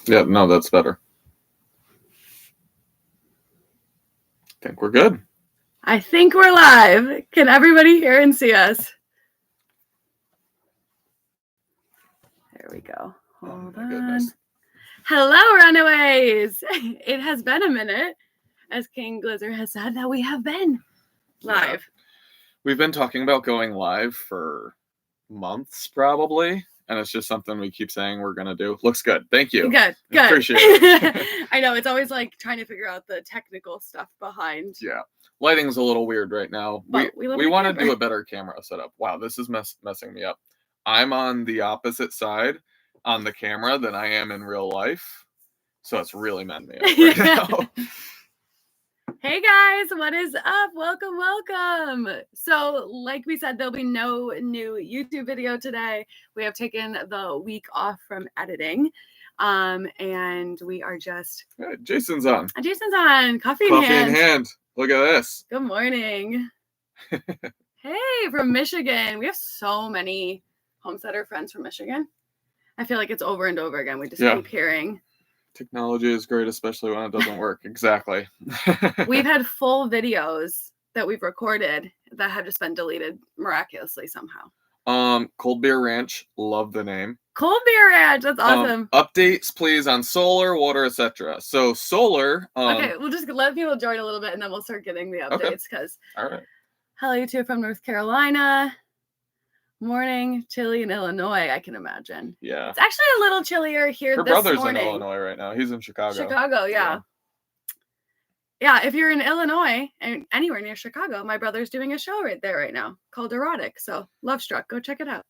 Yeah, no, that's better. I think we're good. I think we're live. Can everybody hear and see us? There we go. Hold on. Goodness. Hello, Runaways. It has been a minute, as King Glizzard has said, that we have been live. Yeah. We've been talking about going live for months, probably. And it's just something we keep saying we're going to do. Looks good. Thank you. Good. Appreciate it. I know, it's always like trying to figure out the technical stuff behind. Yeah. Lighting's a little weird right now. But we want to do a better camera setup. Wow, this is messing me up. I'm on the opposite side on the camera than I am in real life. So it's really messing me up right now. Hey guys, what is up? Welcome. So like we said, there'll be no new YouTube video today. We have taken the week off from editing. And we are just... Hey, Jason's on. Coffee in hand. Look at this. Good morning. Hey, from Michigan. We have so many homesteader friends from Michigan. I feel like it's over and over again. We just keep hearing. Technology is great, especially when it doesn't work. Exactly. We've had full videos that we've recorded that have just been deleted miraculously somehow. Cold Beer Ranch. Love the name. Cold Beer Ranch. That's awesome. Updates, please, on solar, water, etc. So solar. Okay, we'll just let people join a little bit, and then we'll start getting the updates. Because all right. Hello, you two from North Carolina. Morning, chilly in Illinois, I can imagine. Yeah. It's actually a little chillier here this morning. Her brother's in Illinois right now. He's in Chicago. Yeah. Yeah, if you're in Illinois and anywhere near Chicago, my brother's doing a show right there right now called Erotic. So, Love Struck. Go check it out.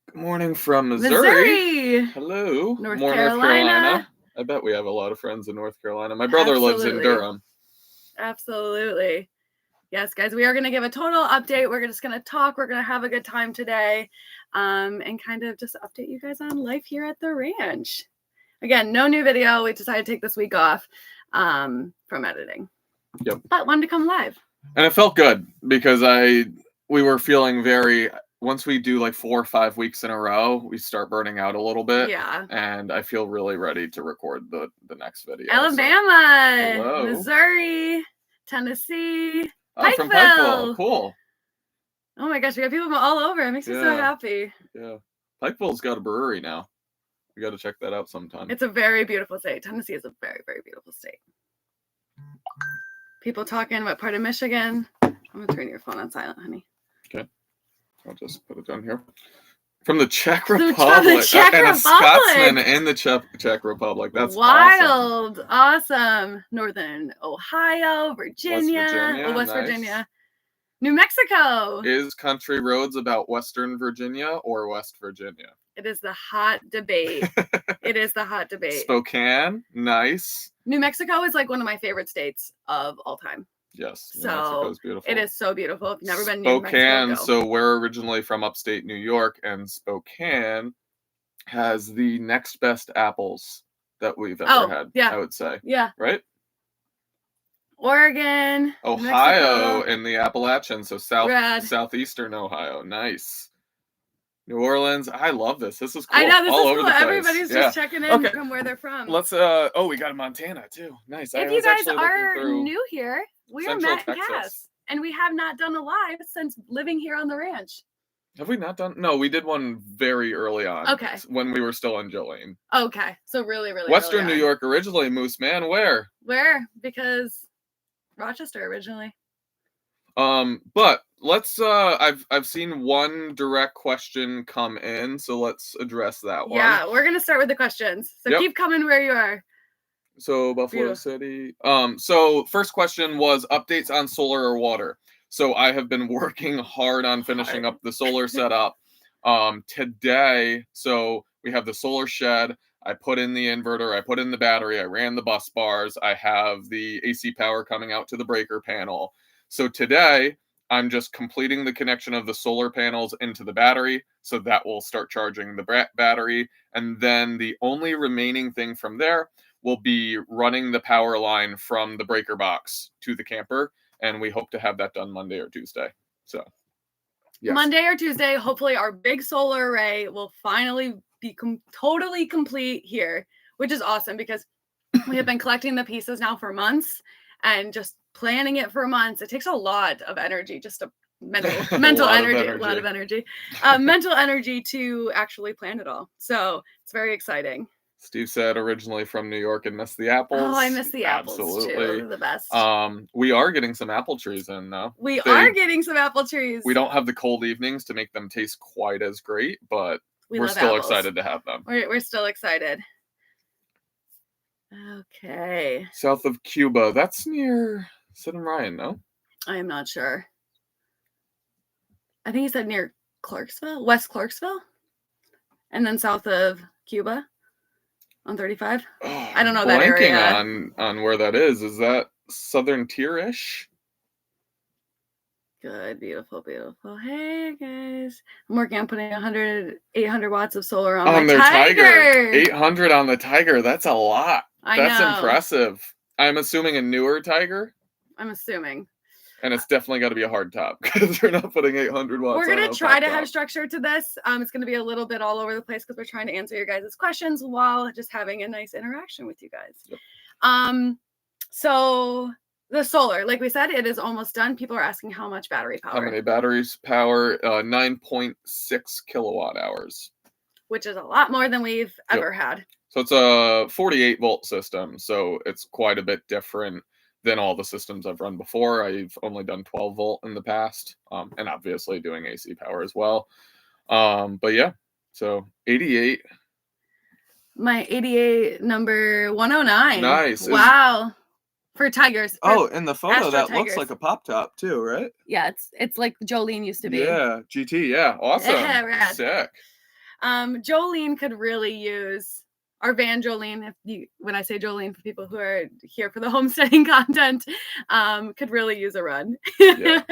Good morning from Missouri. Hello. North Carolina. I bet we have a lot of friends in North Carolina. My brother lives in Durham. Absolutely. Yes, guys, we are going to give a total update. We're just going to talk. We're going to have a good time today, and kind of just update you guys on life here at the ranch. Again, no new video. We decided to take this week off from editing. Yep. But wanted to come live. And it felt good because we were feeling once we do like 4 or 5 weeks in a row, we start burning out a little bit. Yeah. And I feel really ready to record the next video. Alabama, Missouri, Tennessee. Pikeville. From Pikeville. Cool. Oh my gosh, we got people from all over. It makes me so happy. Yeah. Pikeville's got a brewery now. We got to check that out sometime. It's a very beautiful state. Tennessee is a very, very beautiful state. People talking what part of Michigan. I'm going to turn your phone on silent, honey. Okay. I'll just put it down here. From the Czech Republic. The Czech and Republic. A Scotsman in the Czech Republic. That's wild. Awesome. Northern Ohio, Virginia. West Virginia. New Mexico. Is Country Roads about Western Virginia or West Virginia? It is the hot debate. Spokane. Nice. New Mexico is like one of my favorite states of all time. Yes. So Mexico's beautiful. It is so beautiful. If you've never been to New Mexico, so we're originally from upstate New York, and Spokane has the next best apples that we've ever had. Yeah. I would say. Yeah. Right? Oregon. Ohio Mexico. in the Appalachians, so southeastern Ohio. Nice. New Orleans. I love this. This is cool. I know, this all is over cool. The place. Everybody's just checking in from where they're from. Let's we got a Montana too. Nice. If you guys are new here, we are Matt and Cass, and we have not done a live since living here on the ranch. Have we not done? No, we did one very early on. Okay. When we were still in Jolene. Okay. So really, really Western New York originally, Moose Man. Where? Because Rochester originally. But let's I've seen one direct question come in, so let's address that one. Yeah, we're gonna start with the questions. So keep coming where you are. So Buffalo City. So first question was updates on solar or water. So I have been working hard on finishing up the solar setup. Today, so we have the solar shed. I put in the inverter, I put in the battery, I ran the bus bars, I have the AC power coming out to the breaker panel. So today, I'm just completing the connection of the solar panels into the battery, so that will start charging the battery. And then the only remaining thing from there will be running the power line from the breaker box to the camper. And we hope to have that done Monday or Tuesday. So, yes. Monday or Tuesday, hopefully our big solar array will finally be totally complete here. which is awesome because we have been collecting the pieces now for months and just planning it for months. It takes a lot of energy, just a mental energy, a lot of energy, mental energy to actually plan it all. So it's very exciting. Steve said originally from New York and missed the apples. Oh, I miss the apples Absolutely. too. The best. We are getting some apple trees in though. We are getting some apple trees. We don't have the cold evenings to make them taste quite as great, but we're still excited to have them. We're still excited. Okay. South of Cuba. That's near Sid and Ryan, no? I am not sure. I think he said near Clarksville, West Clarksville, and then south of Cuba on 35. Oh, I don't know that area. on where that is. Is that Southern Tier-ish? Good, beautiful, beautiful. Hey guys, I'm working on putting 800 watts of solar on my Tiger. 800 on the Tiger. That's a lot. That's know. Impressive. I'm assuming a newer Tiger. I'm assuming. And it's definitely got to be a hard top because we're not putting 800 watts. We're going to try to have structure to this. It's going to be a little bit all over the place because we're trying to answer your guys' questions while just having a nice interaction with you guys. Yep. So the solar, like we said, it is almost done. People are asking how much battery power. How many batteries power? 9.6 kilowatt hours. Which is a lot more than we've ever had. So it's a 48 volt system. So it's quite a bit different than all the systems I've run before. I've only done 12 volt in the past, and obviously doing AC power as well. But yeah, so 88. My 88 number 109. Nice. Wow. For Tigers. Oh, in the photo, Astro that Tigers. looks like a pop top too, right? Yeah, it's like Jolene used to be. Yeah, GT. Yeah, awesome. Yeah, rad. Sick. Jolene could really use our van Jolene. When I say Jolene, for people who are here for the homesteading content, could really use a run. Yeah.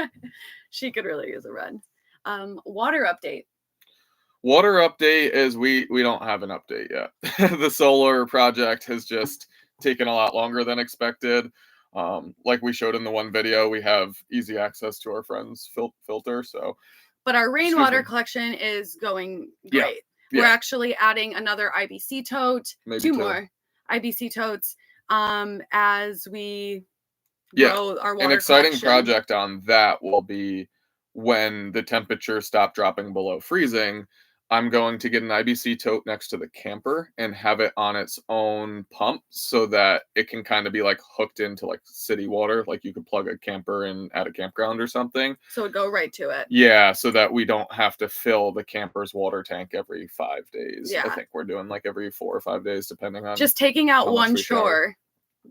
She could really use a run. Water update. Water update is we don't have an update yet. The solar project has just taken a lot longer than expected. Like we showed in the one video, we have easy access to our friend's filter. So, but our rainwater collection is going great. Yeah. We're actually adding another IBC tote, maybe two more IBC totes, as we grow our water. An exciting collection. Project on that will be when the temperature stop dropping below freezing. I'm going to get an IBC tote next to the camper and have it on its own pump so that it can kind of be like hooked into like city water. Like you could plug a camper in at a campground or something. So it'd go right to it. Yeah. So that we don't have to fill the camper's water tank every 5 days. Yeah. I think we're doing like every 4 or 5 days, depending on. Just taking out one chore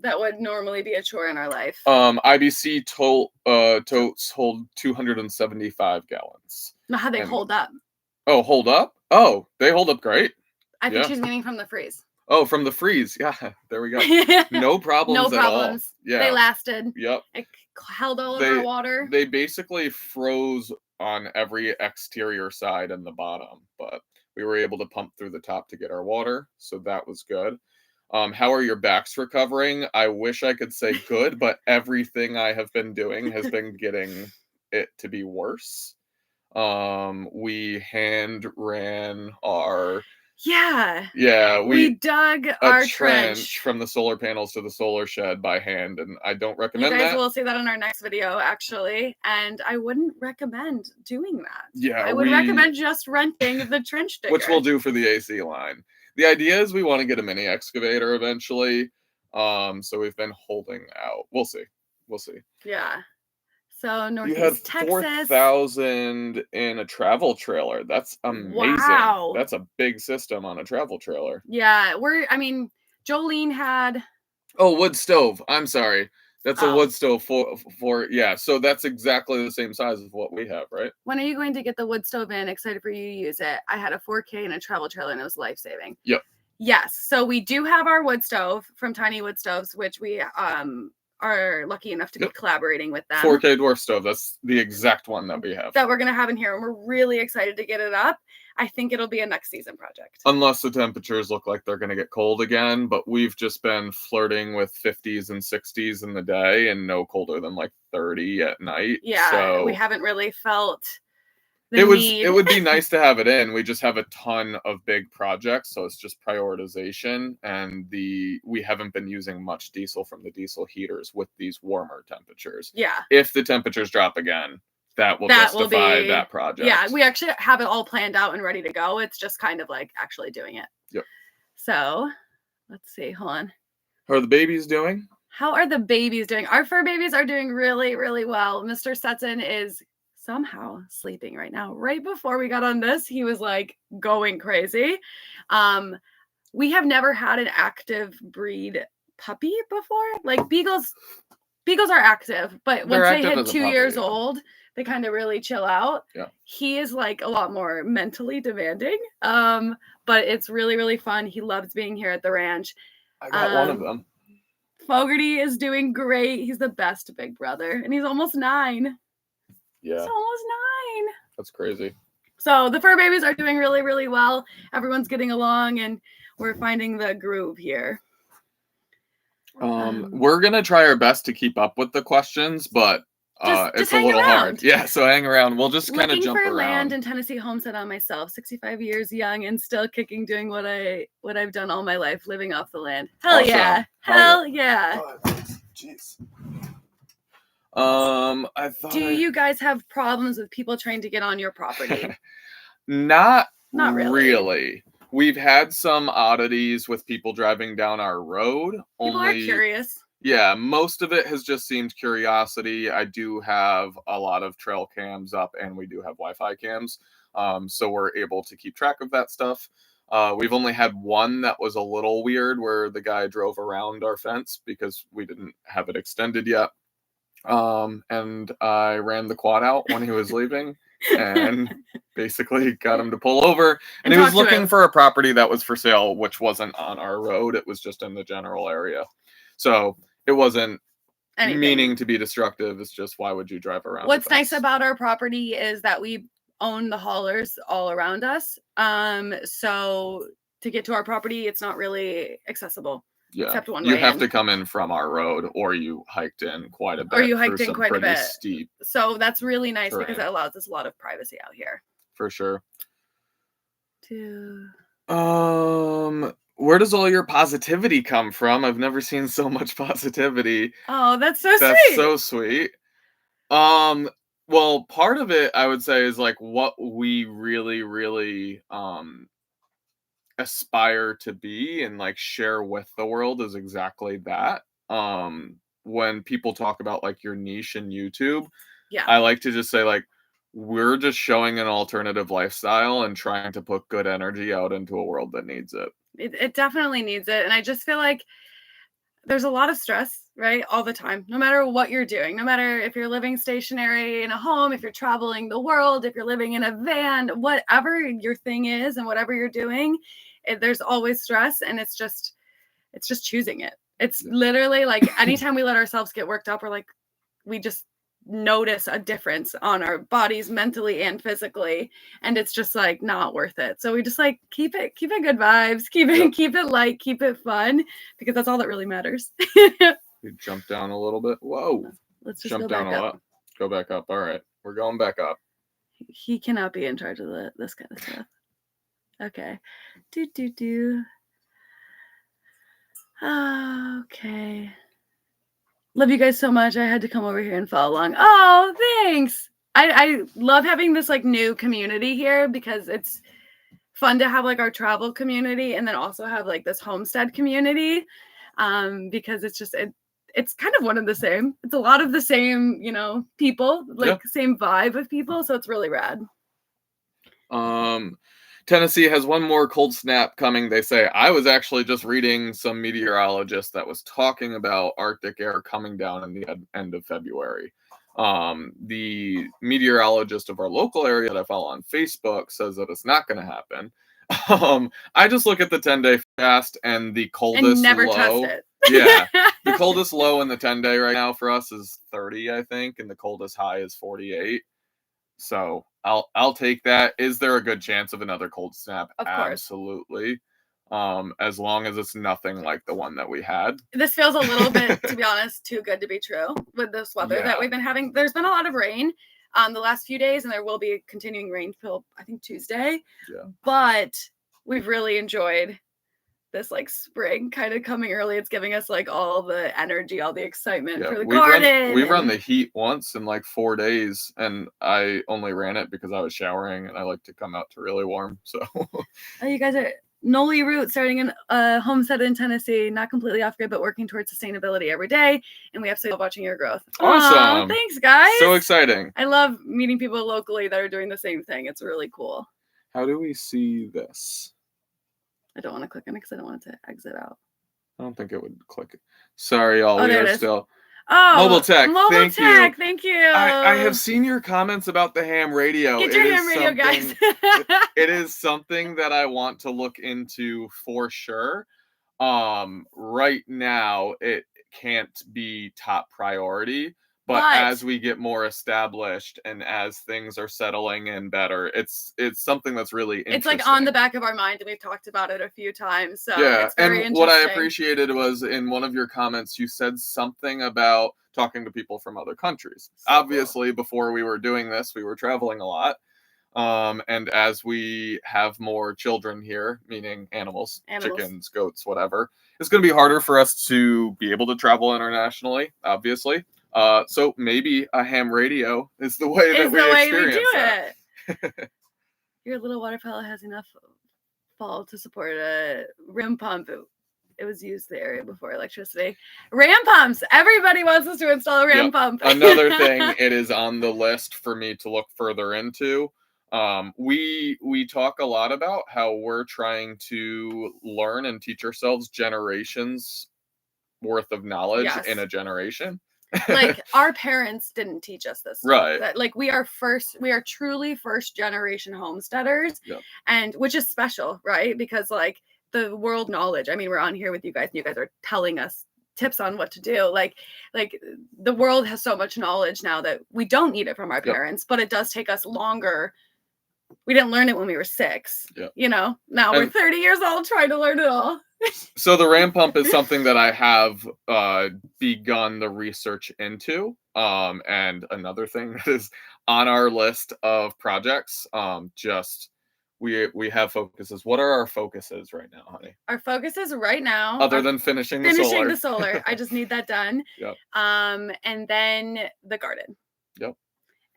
that would normally be a chore in our life. IBC totes hold 275 gallons. Now how they hold up. Oh, hold up? Oh, they hold up great. I think she's meaning from the freeze. Oh, from the freeze. Yeah, there we go. No problems at all. Yeah. They lasted. Yep. It held all of our water. They basically froze on every exterior side and the bottom, but we were able to pump through the top to get our water, so that was good. How are your backs recovering? I wish I could say good, but everything I have been doing has been getting it to be worse. We hand ran our we dug our trench from the solar panels to the solar shed by hand, and I don't recommend that. You guys will see that in our next video, actually, and I wouldn't recommend doing that. Yeah, I would recommend just renting the trench digger, which we'll do for the AC line. The idea is we want to get a mini excavator eventually, so we've been holding out. We'll see. Yeah. So Northeast you had Texas. 4,000 in a travel trailer. That's amazing. Wow. That's a big system on a travel trailer. Yeah, Jolene had. Oh, wood stove. I'm sorry. That's a wood stove for so that's exactly the same size as what we have, right? When are you going to get the wood stove in? Excited for you to use it. I had a 4K in a travel trailer and it was life-saving. Yep. Yes. So we do have our wood stove from Tiny Wood Stoves, which we are lucky enough to be collaborating with them. 4K dwarf stove. That's the exact one that we have. That we're going to have in here. And we're really excited to get it up. I think it'll be a next season project. Unless the temperatures look like they're going to get cold again. But we've just been flirting with 50s and 60s in the day and no colder than like 30 at night. Yeah. So we haven't really felt It would be nice to have it in. We just have a ton of big projects, so it's just prioritization, and we haven't been using much diesel from the diesel heaters with these warmer temperatures. Yeah. If the temperatures drop again, that will justify that project. Yeah, we actually have it all planned out and ready to go. It's just kind of like actually doing it. Yep. So, let's see. Hold on. How are the babies doing? How are the babies doing? Our fur babies are doing really, really well. Mr. Stetson is somehow sleeping right now. Right before we got on this, he was like going crazy. We have never had an active breed puppy before. Like beagles are active, but once they hit 2 years old, they kind of really chill out. Yeah. He is like a lot more mentally demanding. But it's really, really fun. He loves being here at the ranch. I got one of them. Fogarty is doing great. He's the best big brother, and he's almost 9. Yeah. He's almost 9. That's crazy. So the fur babies are doing really, really well. Everyone's getting along, and we're finding the groove here. We're gonna try our best to keep up with the questions, but it's a little hard. Yeah, so hang around. We'll just kind of jump around. Looking for land in Tennessee homestead on myself. 65 years young and still kicking, doing what I've done all my life, living off the land. Hell awesome. Yeah. Hell yeah. Jeez. I thought. Do you guys have problems with people trying to get on your property? Not really. We've had some oddities with people driving down our road. People are curious. Yeah, most of it has just seemed curiosity. I do have a lot of trail cams up, and we do have Wi-Fi cams, so we're able to keep track of that stuff. We've only had one that was a little weird, where the guy drove around our fence because we didn't have it extended yet. And I ran the quad out when he was leaving and basically got him to pull over. And he was looking for a property that was for sale, which wasn't on our road. It was just in the general area. So it wasn't meaning to be destructive. It's just, why would you drive around? What's nice about our property is that we own the haulers all around us. So to get to our property, it's not really accessible. Yeah, except one you have to come in from our road, or you hiked in quite a bit. Or you hiked in quite a bit. Steep. So that's really nice because it allows us a lot of privacy out here. For sure. Where does all your positivity come from? I've never seen so much positivity. Oh, that's so sweet. That's so sweet. Well, part of it, I would say, is like what we really, really aspire to be and like share with the world is exactly that. When people talk about like your niche in YouTube, I like to just say like, we're just showing an alternative lifestyle and trying to put good energy out into a world that needs it. It definitely needs it. And I just feel like there's a lot of stress, right? All the time, no matter what you're doing, no matter if you're living stationary in a home, if you're traveling the world, if you're living in a van, whatever your thing is and whatever you're doing, there's always stress. And it's just choosing it. It's literally like anytime we let ourselves get worked up, or like we just notice a difference on our bodies mentally and physically, and it's just like not worth it. So we just like keep it good vibes, keep it light, keep it fun, because that's all that really matters. We jump down a little bit. Whoa, let's just jump down a lot. Go back up. All right, we're going back up. He cannot be in charge of this kind of stuff. Okay. Okay. Love you guys so much. I had to come over here and follow along. Oh, thanks. I love having this like new community here, because it's fun to have like our travel community and then also have like this homestead community. Because it's just it's kind of one of the same. It's a lot of the same, people, like same vibe of people. So it's really rad. Tennessee has one more cold snap coming, they say. I was actually just reading some meteorologist that was talking about Arctic air coming down in the end of February. The meteorologist of our local area that I follow on Facebook says that it's not going to happen. I just look at the 10-day fast, and the coldest and never low. Test it. Yeah, the coldest low in the 10-day right now for us is 30, I think, and the coldest high is 48. So I'll take that. Is there a good chance of another cold snap? Of course. Absolutely. As long as it's nothing like the one that we had. This feels a little bit, to be honest, too good to be true with this weather that we've been having. There's been a lot of rain. the last few days, and there will be a continuing rain till I think Tuesday. Yeah. But we've really enjoyed this like spring kind of coming early. It's giving us like all the energy, all the excitement for the garden. We've run the heat once in like 4 days, and I only ran it because I was showering, and I like to come out to really warm. So oh, you guys are Noli Root starting a homestead in Tennessee, not completely off grid, but working towards sustainability every day. And we absolutely love watching your growth. Awesome. Thanks, guys. So exciting. I love meeting people locally that are doing the same thing. It's really cool. How do we see this? I don't want to click on it because I don't want it to exit out. I don't think it would click. Sorry, y'all. Oh, we are still. Oh, Mobile Tech. Thank you. Thank you. I have seen your comments about the ham radio. Get your ham radio, guys. It is something that I want to look into for sure. Right now, it can't be top priority. But as we get more established and as things are settling in better, it's something that's really interesting. It's like on the back of our mind, and we've talked about it a few times. So yeah, it's very and what I appreciated was in one of your comments, you said something about talking to people from other countries. So obviously, cool. Before we were doing this, we were traveling a lot. And as we have more children here, meaning animals, chickens, goats, whatever, it's going to be harder for us to be able to travel internationally, obviously. So maybe a ham radio is the way that we experience it. Your little water pellet has enough fall to support a rim pump. It was used the area before electricity. Ram pumps. Everybody wants us to install a ram pump. Another thing, it is on the list for me to look further into. We talk a lot about how we're trying to learn and teach ourselves generations worth of knowledge in a generation. Like our parents didn't teach us this stuff. Right. That, like we are truly first generation homesteaders, and which is special, right? Because like the world knowledge, I mean, we're on here with you guys and you guys are telling us tips on what to do. Like the world has so much knowledge now that we don't need it from our parents, but it does take us longer. We didn't learn it when we were 6, you know, now we're 30 years old trying to learn it all. So the ram pump is something that I have begun the research into. And another thing that is on our list of projects, we have focuses. What are our focuses right now, honey? Our focuses right now, other than finishing the solar. I just need that done. Yep. And then the garden. Yep.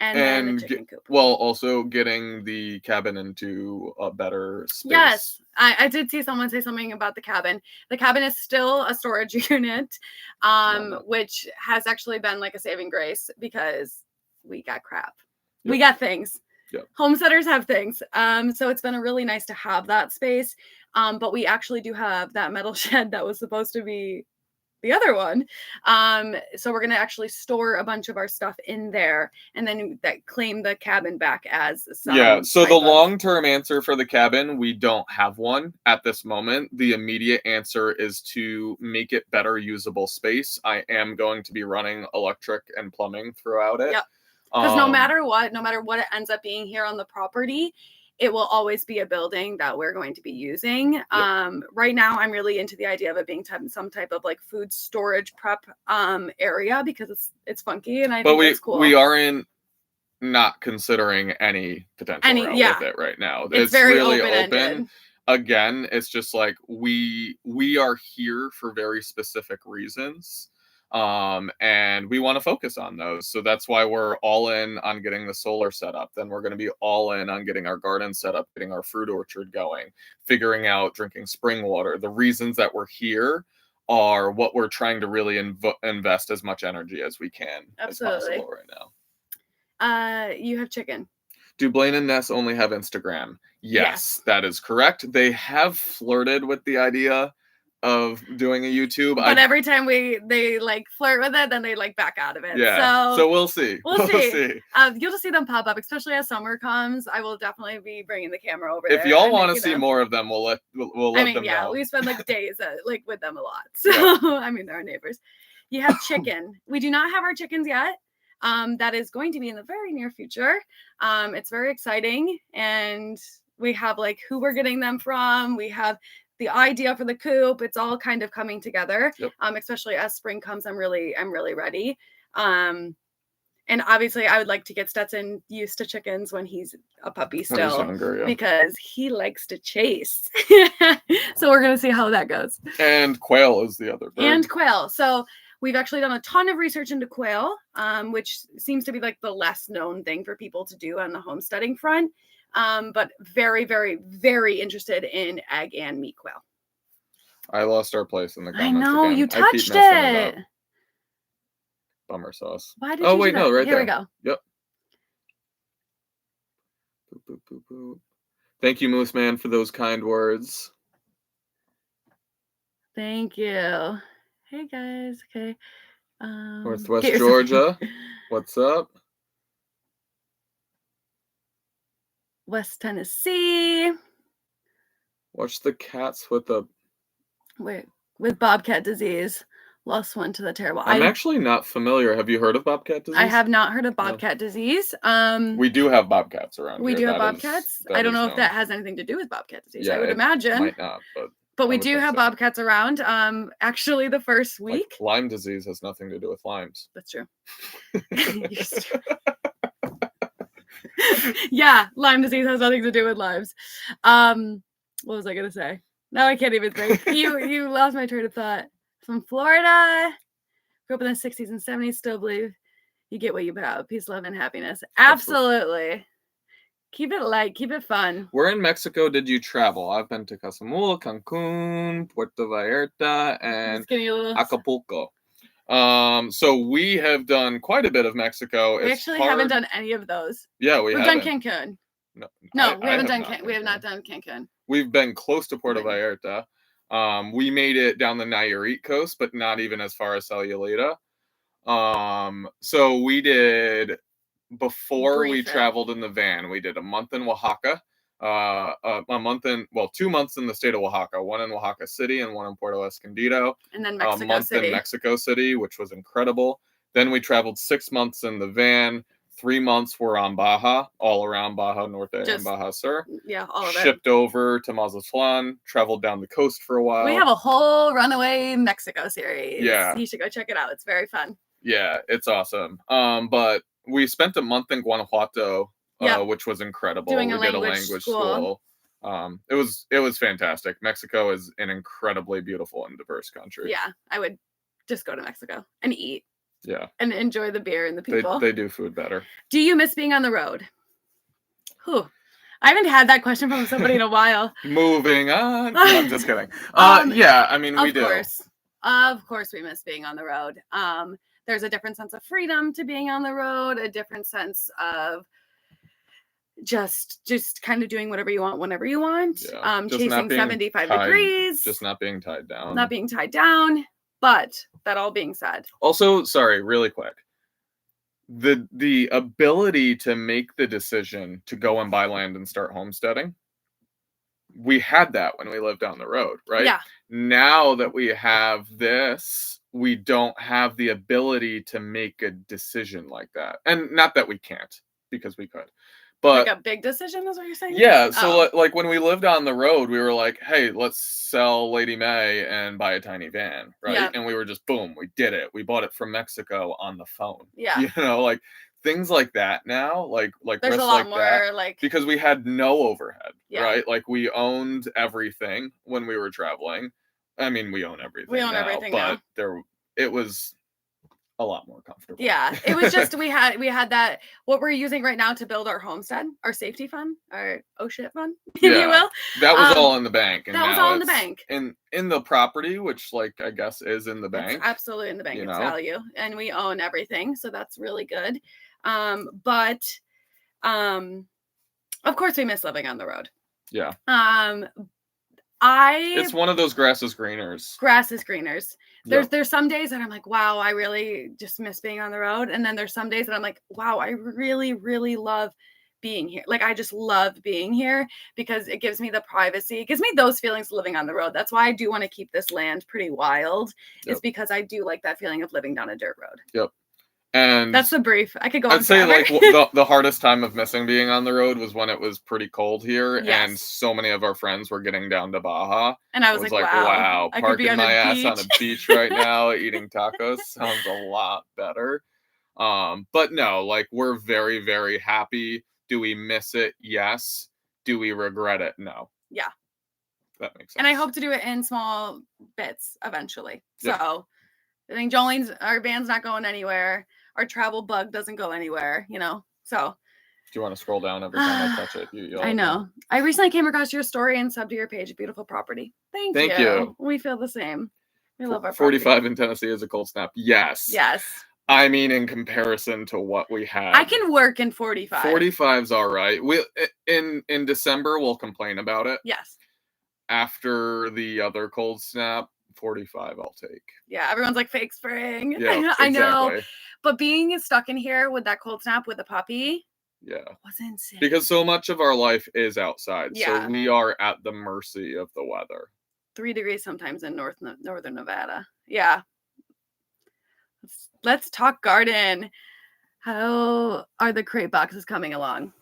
And then the chicken coop. Well, also getting the cabin into a better space. Yes, I did see someone say something about the cabin. The cabin is still a storage unit, which has actually been like a saving grace because we got crap. Yep. We got things. Yep. Homesteaders have things. So it's been really nice to have that space. But we actually do have that metal shed that was supposed to be the other one. So we're going to actually store a bunch of our stuff in there and then claim the cabin back as some so the long-term answer for the cabin, we don't have one at this moment. The immediate answer is to make it better usable space. I am going to be running electric and plumbing throughout it. Yep. Because no matter what it ends up being here on the property, it will always be a building that we're going to be using. Yep. Right now, I'm really into the idea of it being some type of like food storage prep area because it's funky and I think it's cool. We are not considering any potential route with it right now. It's very really open. Again, it's just like we are here for very specific reasons. And we want to focus on those. So that's why we're all in on getting the solar set up. Then we're going to be all in on getting our garden set up, getting our fruit orchard going, figuring out drinking spring water. The reasons that we're here are what we're trying to really invest as much energy as we can as possible right now. You have chicken. Do Blaine and Ness only have Instagram? Yes, that is correct. They have flirted with the idea of doing a YouTube, but every time they like flirt with it, then they like back out of it. So we'll see. We'll see. You'll just see them pop up, especially as summer comes. I will definitely be bringing the camera over there. If y'all want to see more of them, we'll let them know. We spend like days like with them a lot. So I mean, they're our neighbors. You have chicken. We do not have our chickens yet. That is going to be in the very near future. It's very exciting, and we have like who we're getting them from. We have the idea for the coop. It's all kind of coming together. Yep. Especially as spring comes, I'm really ready. And And obviously, I would like to get Stetson used to chickens when he's a puppy When he's still, younger, yeah. because he likes to chase. So we're going to see how that goes. And quail is the other bird. And quail. So we've actually done a ton of research into quail, which seems to be like the less known thing for people to do on the homesteading front. But very, very, very interested in egg and meat quail. I lost our place in the I comments know, again. you I keep touched messing it. up. Bummer sauce. Why did Oh, you wait, do that? no, right Here there. we go. Yep. Boop, boop, boop, boop. Thank you, Moose Man, for those kind words. Thank you. Hey, guys. Okay. Northwest Georgia. What's up? West Tennessee. Watch the cats with the... With bobcat disease. Lost one to the terrible. I'm actually not familiar. Have you heard of bobcat disease? I have not heard of bobcat disease. We do have bobcats around we here. do have bobcats. I don't know if that has anything to do with bobcat disease. Yeah, I would imagine. Might not, but we do have bobcats around. Actually, the first week. Like Lyme disease has nothing to do with limes. That's true. Yeah, Lyme disease has nothing to do with limes. What was I gonna say? Now I can't even think. You lost my train of thought. From Florida, grew up in the 60s and 70s, still believe you get what you put out. Peace, love, and happiness. Absolutely. Keep it light, keep it fun. Where in Mexico did you travel? I've been to Casamula, Cancun, Puerto Vallarta, and Acapulco. So we have done quite a bit of Mexico. We actually haven't done any of those. Yeah, we've done Cancun. No, we have not done Cancun. We've been close to Puerto Vallarta. We made it down the Nayarit coast, but not even as far as Sayulita. So we did, before we traveled in the van, we did a month in Oaxaca, 2 months in the state of Oaxaca, one in Oaxaca City and one in Puerto Escondido. And then Mexico a month in Mexico City, which was incredible. Then we traveled 6 months in the van. 3 months were on Baja, all around Baja Norte and Baja Sur. Yeah, all of it. Shipped over to Mazatlan, traveled down the coast for a while. We have a whole Runaway Mexico series. Yeah. You should go check it out. It's very fun. Yeah, it's awesome. But we spent a month in Guanajuato, which was incredible. We did a language school. It was fantastic. Mexico is an incredibly beautiful and diverse country. Yeah, I would just go to Mexico and eat. Yeah. And enjoy the beer and the people. They do food better. Do you miss being on the road? Whew. I haven't had that question from somebody in a while. Moving on. No, I'm just kidding. Yeah, I mean, we do. Of course we miss being on the road. There's a different sense of freedom to being on the road, a different sense of just kind of doing whatever you want whenever you want. Yeah. Chasing 75 degrees. Just not being tied down. Not being tied down. But that all being said. Also, sorry, really quick. The ability to make the decision to go and buy land and start homesteading, we had that when we lived down the road, right? Yeah. Now that we have this, we don't have the ability to make a decision like that. And not that we can't, because we could. But like a big decision is what you're saying? Yeah. So like when we lived on the road, we were like, hey, let's sell Lady May and buy a tiny van. Right. Yeah. And we were just, boom, we did it. We bought it from Mexico on the phone. Yeah. You know, like things like that now, like there's a lot more that, like because we had no overhead. Yeah. Right. Like we owned everything when we were traveling. I mean, we own everything. We own everything now. But it was a lot more comfortable. Yeah, it was just we had that what we're using right now to build our homestead, our safety fund, our oh shit fund, if you will. That was all in the bank. And that was all in the bank. In the property, which like I guess is in the bank. It's absolutely in the bank. It's value, and we own everything, so that's really good. But of course we miss living on the road. Yeah. It's one of those grass is greeners. There's some days that I'm like, wow, I really just miss being on the road. And then there's some days that I'm like, wow, I really, really love being here. Like, I just love being here because it gives me the privacy. It gives me those feelings of living on the road. That's why I do want to keep this land pretty wild, is because I do like that feeling of living down a dirt road. Yep. And that's the brief. I could go on I'd say like the hardest time of missing being on the road was when it was pretty cold here. Yes. And so many of our friends were getting down to Baja. And I was like, wow, parking my ass on a beach right now, eating tacos sounds a lot better. But no, like we're very, very happy. Do we miss it? Yes. Do we regret it? No. Yeah. That makes sense. And I hope to do it in small bits eventually. Yep. So I think our band's not going anywhere. Our travel bug doesn't go anywhere, you know. So do you want to scroll down every time I touch it? I know. I recently came across your story and subbed to your page. Beautiful property. Thank you. We feel the same. We love our 45 property. in Tennessee is a cold snap. Yes. Yes. I mean, in comparison to what we have, I can work in 45. 45's all right. We in December we'll complain about it. Yes. After the other cold snap, 45 I'll take. Yeah, everyone's like fake spring. Yeah, I exactly. know. But being stuck in here with that cold snap with a puppy, yeah, was insane. Because so much of our life is outside. Yeah. So we are at the mercy of the weather. 3 degrees sometimes in northern Nevada. Yeah. Let's talk garden. How are the crate boxes coming along?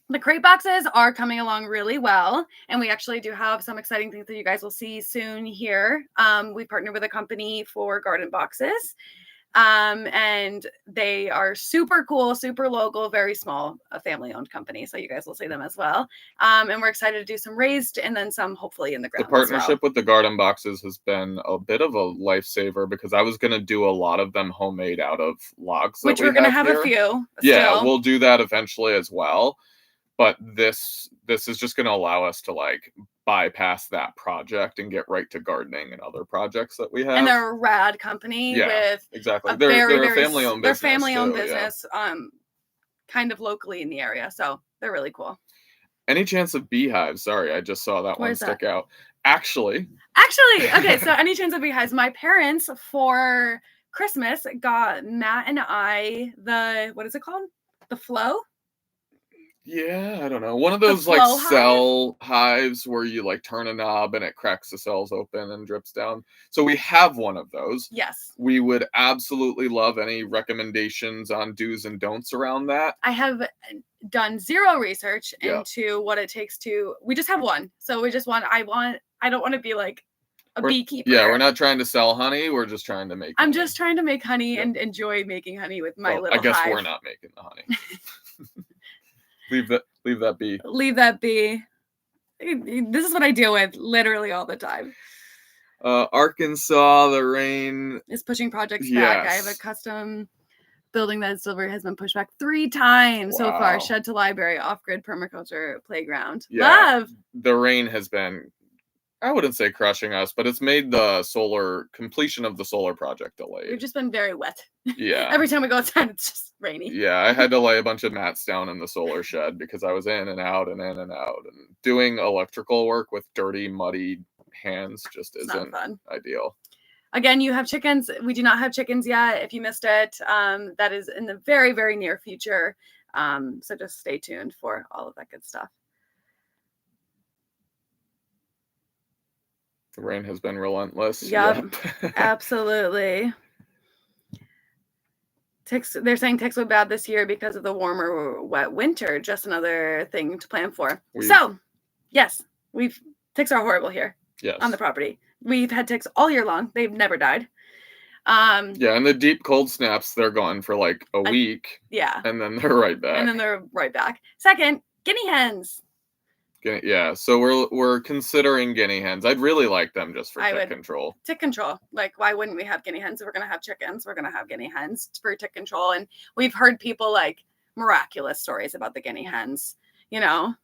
The crate boxes are coming along really well, and we actually do have some exciting things that you guys will see soon here. We partnered with a company for garden boxes, and they are super cool, super local, very small, a family-owned company. So you guys will see them as well. And we're excited to do some raised and then some hopefully in the ground. The partnership with the garden boxes has been a bit of a lifesaver because I was going to do a lot of them homemade out of logs. Which we're going to have a few. Yeah, we'll do that eventually as well. But this is just going to allow us to like bypass that project and get right to gardening and other projects that we have. And they're a rad company with exactly. They're a family-owned business. They're family-owned business, kind of locally in the area. So they're really cool. Any chance of beehives? Sorry, I just saw that one stick out. Actually, okay. So any chance of beehives? My parents for Christmas got Matt and I what is it called? The Flow. Yeah, I don't know. One of those like cell hives where you like turn a knob and it cracks the cells open and drips down. So we have one of those. Yes. We would absolutely love any recommendations on do's and don'ts around that. I have done zero research into what it takes to. We just have one. So we just want. I don't want to be like a beekeeper. Yeah, we're not trying to sell honey. We're just trying to make honey. I'm just trying to make honey and enjoy making honey with my little I guess hive. We're not making the honey. Leave that be. Leave that be. This is what I deal with literally all the time. Arkansas, the rain is pushing projects back. I have a custom building that has been pushed back 3 times so far. Shed to library, off-grid permaculture playground. Yeah, love. The rain has been, I wouldn't say crushing us, but it's made the completion of the solar project delayed. We've just been very wet. Yeah. Every time we go outside, it's just rainy. Yeah, I had to lay a bunch of mats down in the solar shed because I was in and out and doing electrical work with dirty, muddy hands just isn't ideal. Again, you have chickens. We do not have chickens yet. If you missed it, that is in the very, very near future. So just stay tuned for all of that good stuff. The rain has been relentless. Yep. Absolutely. They're saying ticks were bad this year because of the warmer, wet winter. Just another thing to plan for. Yes, ticks are horrible here. Yes. On the property. We've had ticks all year long. They've never died. And the deep cold snaps, they're gone for like a week. Yeah. And then they're right back. Second, guinea hens. Yeah, so we're considering guinea hens. I'd really like them just for tick control. Tick control. Like, why wouldn't we have guinea hens? If we're going to have chickens, we're going to have guinea hens for tick control. And we've heard people like miraculous stories about the guinea hens, you know?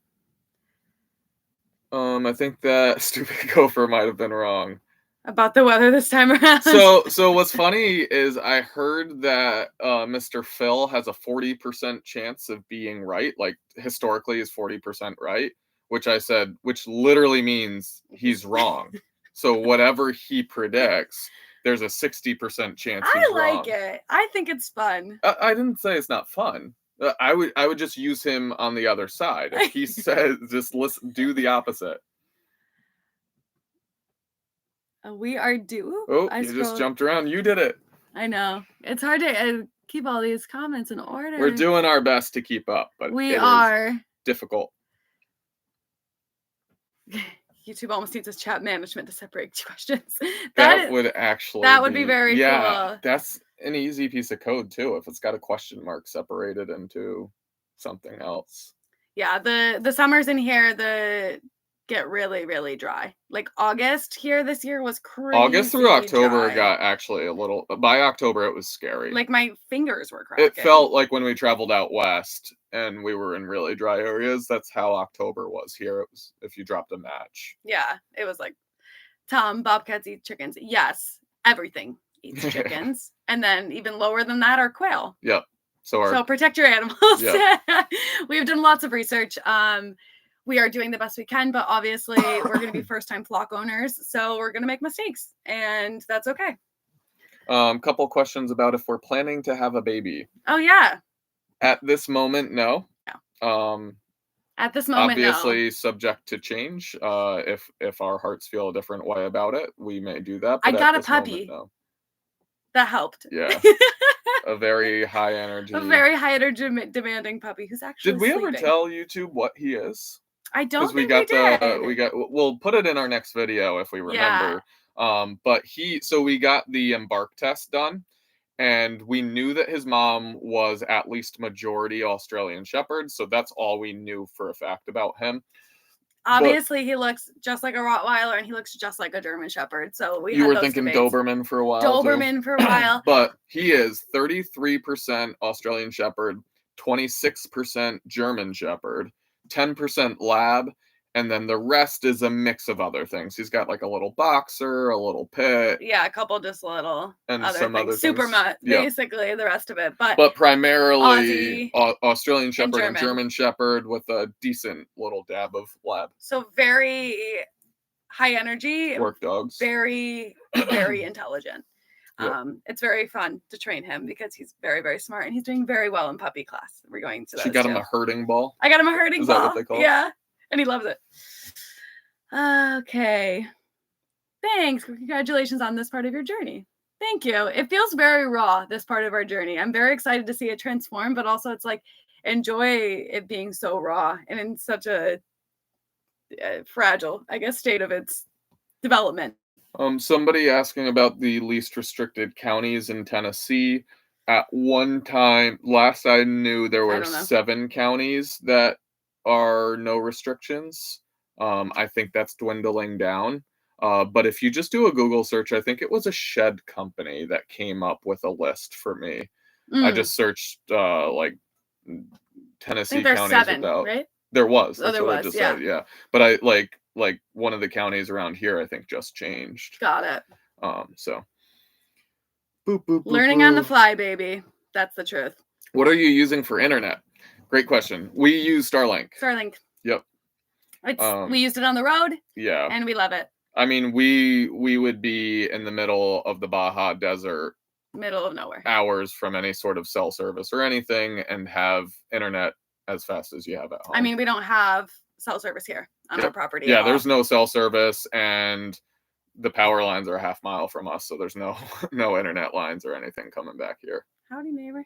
I think that stupid gopher might have been wrong. About the weather this time around. So what's funny is I heard that Mr. Phil has a 40% chance of being right. Like, historically is 40% right. Which literally means he's wrong. So whatever he predicts, there's a 60% chance he's wrong. I like it. I think it's fun. I didn't say it's not fun. I would just use him on the other side. If he says, just do the opposite. We are due. Oh, you just jumped around. You did it. I know. It's hard to keep all these comments in order. We're doing our best to keep up, but we are difficult. YouTube almost needs chat management to separate questions. That would be very cool. an easy piece of code too if it's got a question mark separated into something else. Yeah, the summers in here get really, really dry. Like August here this year was crazy. August through October dry. got actually a little. By October, it was scary. Like my fingers were cracking. It felt like when we traveled out west and we were in really dry areas. That's how October was here. It was if you dropped a match. Yeah, it was like bobcats eat chickens. Yes, everything eats chickens, and then even lower than that are quail. Yep. So protect your animals. Yep. We've done lots of research. We are doing the best we can, but obviously we're going to be first-time flock owners, so we're going to make mistakes, and that's okay. Couple questions about if we're planning to have a baby. Oh yeah. At this moment, no. No. At this moment, obviously no. Subject to change. If our hearts feel a different way about it, we may do that. But I got a puppy. Moment, no. That helped. Yeah. A very high energy. A very high energy demanding puppy who's actually. Did we sleeping. ever tell YouTube what he is? I don't think we did. We'll put it in our next video if we remember. Yeah. But we got the Embark test done, and we knew that his mom was at least majority Australian Shepherd, so that's all we knew for a fact about him. Obviously, he looks just like a Rottweiler, and he looks just like a German Shepherd. So you were thinking debates. Doberman for a while. Doberman for a while. But he is 33% Australian Shepherd, 26% German Shepherd, 10% Lab, and then the rest is a mix of other things. He's got like a little boxer, a little pit. Yeah, a couple just little and other some things. Other Super mutt, basically, the rest of it. But primarily Australian Shepherd and German Shepherd with a decent little dab of Lab. So very high energy. Work dogs. Very, very intelligent. Yep. It's very fun to train him because he's very, very smart and he's doing very well in puppy class. We're going to. She got him a herding ball. I got him a herding ball. Is that what they call it? Yeah, and he loves it. Okay. Thanks. Congratulations on this part of your journey. Thank you. It feels very raw, this part of our journey. I'm very excited to see it transform, but also it's like enjoy it being so raw and in such a fragile, I guess, state of its development. Somebody asking about the least restricted counties in Tennessee. At one time, last I knew, there were 7 counties that are no restrictions. I think that's dwindling down. But if you just do a Google search, I think it was a shed company that came up with a list for me. I just searched like Tennessee counties 7, without. Right? There was. That's there was. Yeah. Said, yeah. But I like one of the counties around here, I think just changed. Got it. So. Boop, boop, Learning boop. On the fly, baby. That's the truth. What are you using for internet? Great question. We use Starlink. Starlink. Yep. We used it on the road. Yeah. And we love it. I mean, we would be in the middle of the Baja Desert. Middle of nowhere. Hours from any sort of cell service or anything and have internet as fast as you have at home. I mean, we don't have cell service here on our property. Yeah, there's no cell service and the power lines are a half mile from us, so there's no internet lines or anything coming back here. Howdy, neighbor.